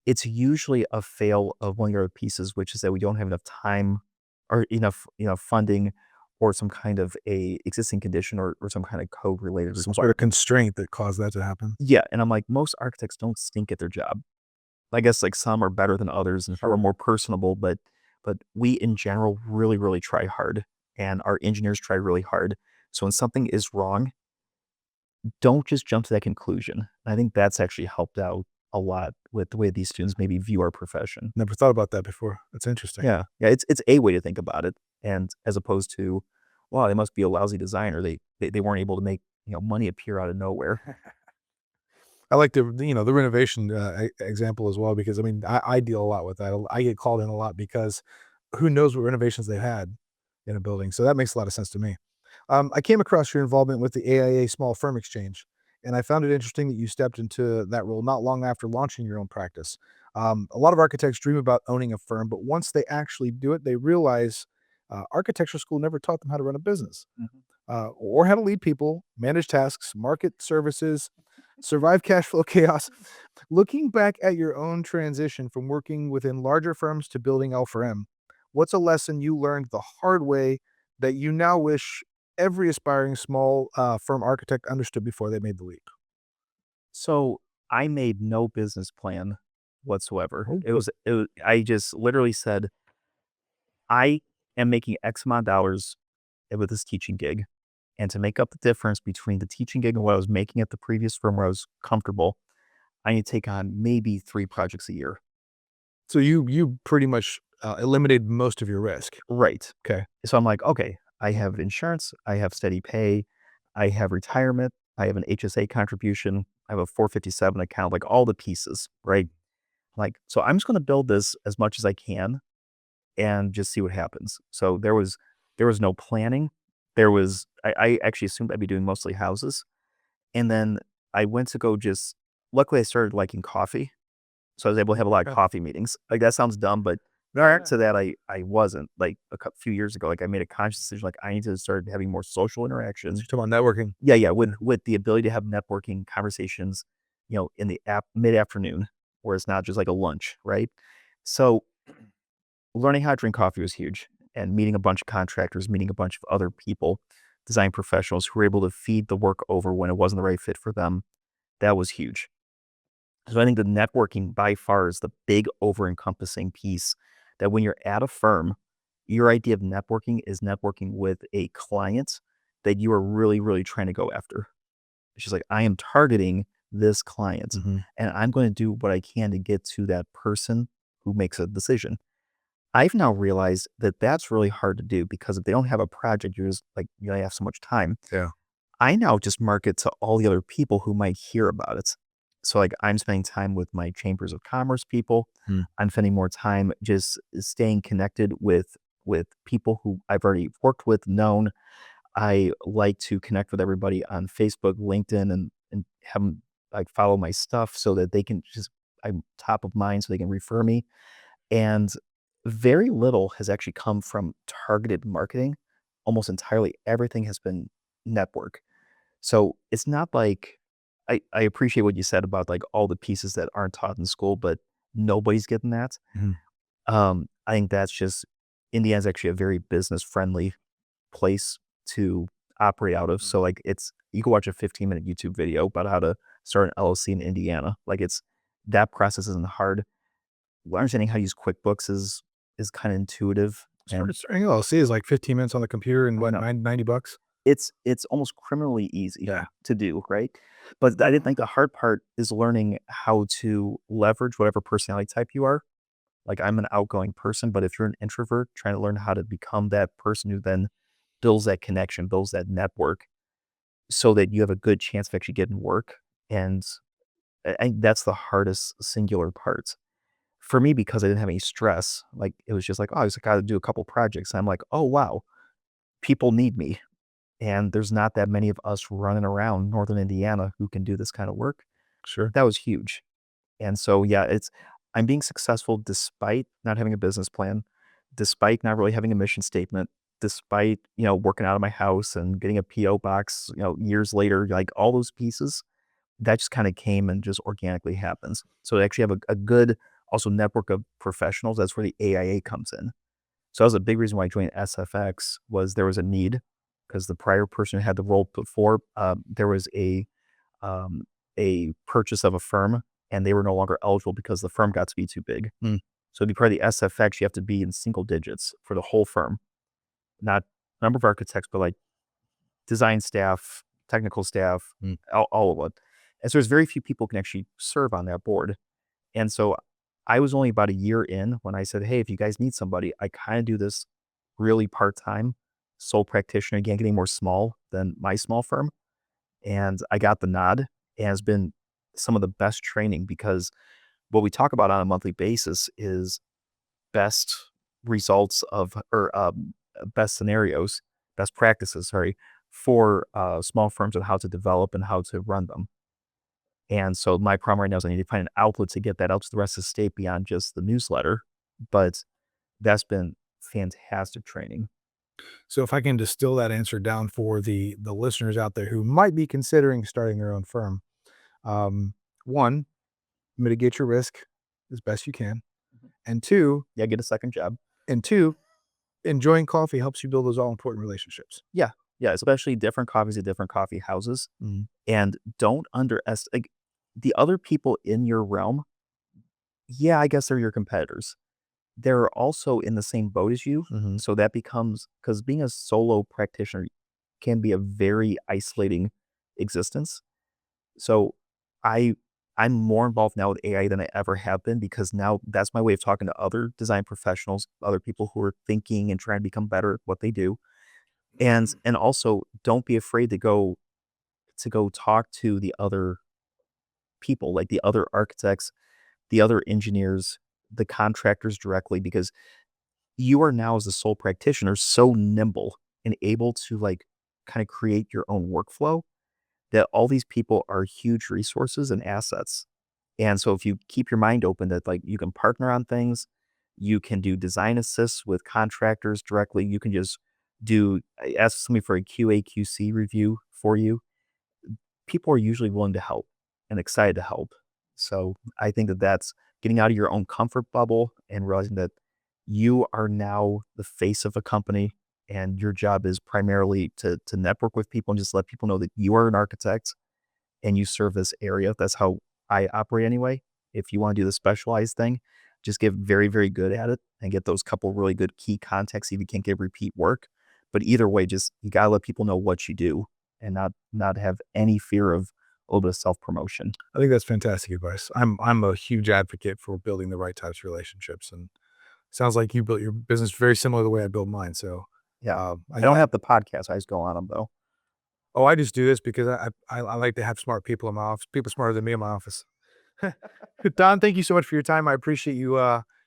It's usually a fail of one of your pieces, which is that we don't have enough time or enough funding or some kind of a existing condition or some kind of code related Some sort of requirement. constraint that caused that to happen. Yeah. And I'm like, most architects don't stink at their job. I guess like some are better than others and some are Sure. more personable, but we in general really, really try hard and our engineers try really hard. So when something is wrong, don't just jump to that conclusion. I think that's actually helped out a lot with the way these students maybe view our profession. Never thought about that before. That's interesting. Yeah. Yeah, it's a way to think about it. And as opposed to, wow, they must be a lousy designer. They weren't able to make, money appear out of nowhere. I like the renovation example as well, because I mean, I deal a lot with that. I get called in a lot because who knows what renovations they've had in a building. So that makes a lot of sense to me. I came across your involvement with the AIA Small Firm Exchange, and I found it interesting that you stepped into that role not long after launching your own practice. A lot of architects dream about owning a firm, but once they actually do it, they realize architecture school never taught them how to run a business, Mhm. or how to lead people, manage tasks, market services, survive cash flow chaos. Looking back at your own transition from working within larger firms to building L4M, what's a lesson you learned the hard way that you now wish every aspiring small firm architect understood before they made the leap? So I made no business plan whatsoever. Oh, I just literally said, I am making X amount of dollars with this teaching gig. And to make up the difference between the teaching gig and what I was making at the previous firm where I was comfortable, I need to take on maybe 3 projects a year. so you pretty much eliminated most of your risk. Right. Okay. So I'm like, okay, I have insurance, I have steady pay, I have retirement, I have an HSA contribution, I have a 457 account, like all the pieces, right? Like, so I'm just going to build this as much as I can and just see what happens. So there was no planning. I actually assumed I'd be doing mostly houses. And then I went to go just luckily I started liking coffee. So I was able to have a lot of Okay. coffee meetings. Like that sounds dumb, but prior to that, I wasn't. Like few years ago, like I made a conscious decision, like I need to start having more social So interaction. you're talking about networking. Yeah, yeah, with the ability to have networking conversations, in the mid afternoon, where it's not just like a lunch, right? So learning how to drink coffee was huge, and meeting a bunch of contractors, meeting a bunch of other people, design professionals who were able to feed the work over when it wasn't the right fit for them. That was huge. So I think the networking by far is the big over encompassing piece that when you're at a firm, your idea of networking is networking with a client that you are really, really trying to go after. It's just like, I am targeting this client Mhm. and I'm going to do what I can to get to that person who makes a decision. I've now realized that that's really hard to do because if they don't have a project, you're just like, you only have so much time. Yeah. I now just market to all the other people who might hear about it. So, like, I'm spending time with my chambers of commerce people. Mm. I'm spending more time just staying connected with people who I've already worked with, known. I like to connect with everybody on Facebook, LinkedIn, and have them like follow my stuff so that they can just I'm top of mind so they can refer me. And very little has actually come from targeted marketing. Almost entirely everything has been network. So it's not like I appreciate what you said about like all the pieces that aren't taught in school, but nobody's getting that. Mhm. I think that's just Indiana's actually a very business friendly place to operate out of. So like it's you can watch a 15-minute YouTube video about how to start an LLC in Indiana. Like it's that process isn't hard. Understanding how to use QuickBooks is kind of intuitive and Starting LLC is like 15 minutes on the computer and I what, know 90 bucks? it's almost criminally easy Yeah. to do, right? But I didn't think the hard part is learning how to leverage whatever personality type you are. Like I'm an outgoing person, but if you're an introvert, trying to learn how to become that person who then builds that connection, builds that network so that you have a good chance of actually getting work. And I think that's the hardest singular part. For me, because I didn't have any stress, like it was just like, oh, I just got to do a couple projects. And I'm like, oh wow, people need me. And there's not that many of us running around Northern Indiana who can do this kind of work. Sure. That was huge. And so, yeah, I'm being successful despite not having a business plan, despite not really having a mission statement, despite, working out of my house and getting a PO box, years later, like all those pieces that just kind of came and just organically happens. So I actually have a good also network of professionals. That's where the AIA comes in. So that was a big reason why I joined SFX was there was a need because the prior person who had the role before, there was a purchase of a firm and they were no longer eligible because the firm got to be too big. Mm. So to be part of the SFX, you have to be in single digits for the whole firm, not number of architects, but like design staff, technical staff, Mm. all of it. And so there's very few people who can actually serve on that board. And so I was only about a year in when I said, hey, if you guys need somebody, I kind of do this really part time, sole practitioner, again, getting more small than my small firm. And I got the nod. And it's been some of the best training because what we talk about on a monthly basis is best results of or best scenarios, best practices, sorry, for small firms on how to develop and how to run them. And so my problem right now is I need to find an outlet to get that out to the rest of the state beyond just the newsletter. But that's been fantastic training. So if I can distill that answer down for the listeners out there who might be considering starting their own firm, um, one, mitigate your risk as best you can, Mhm. and two, Yeah, get a second job. and two, enjoying coffee helps you build those all important relationships. Yeah, yeah, especially different coffees at different coffee houses, Mhm, and don't underestimate like, the other people in your realm, yeah, I guess they're your competitors. They're also in the same boat as you, mhm. so that becomes because being a solo practitioner can be a very isolating existence. So I I'm more involved now with AI than I ever have been because now that's my way of talking to other design professionals, other people who are thinking and trying to become better at what they do. And also don't be afraid to go talk to the other people, like the other architects, the other engineers, the contractors directly, because you are now as a sole practitioner so nimble and able to like kind of create your own workflow that all these people are huge resources and assets. And so if you keep your mind open that like you can partner on things, you can do design assists with contractors directly, you can just ask somebody for a QA QC review for you. People are usually willing to help and excited to help. So I think that that's getting out of your own comfort bubble and realizing that you are now the face of a company and your job is primarily to network with people and just let people know that you are an architect and you serve this area. That's how I operate anyway. If you want to do the specialized thing, just get very, very good at it and get those couple really good key contacts if you can't get repeat work. But either way, just you gotta let people know what you do and not have any fear of a little bit of self promotion. I think that's fantastic advice. I'm a huge advocate for building the right types of relationships, and sounds like you built your business very similar to the way I built mine. So, Yeah. I I don't have the podcast. I just go on them though. oh, I just do this because I like to have smart people in my office, people smarter than me in my office. Don, thank you so much for your time. I appreciate you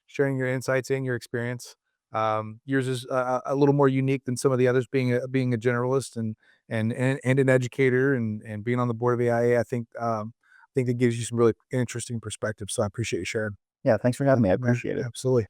sharing your insights and your experience. Yours is a little more unique than some of the others, being a generalist and an educator and being on the board of AIA. I think that gives you some really interesting perspectives. So I appreciate you sharing. Yeah. Thanks for having me. I Yeah, appreciate it. absolutely.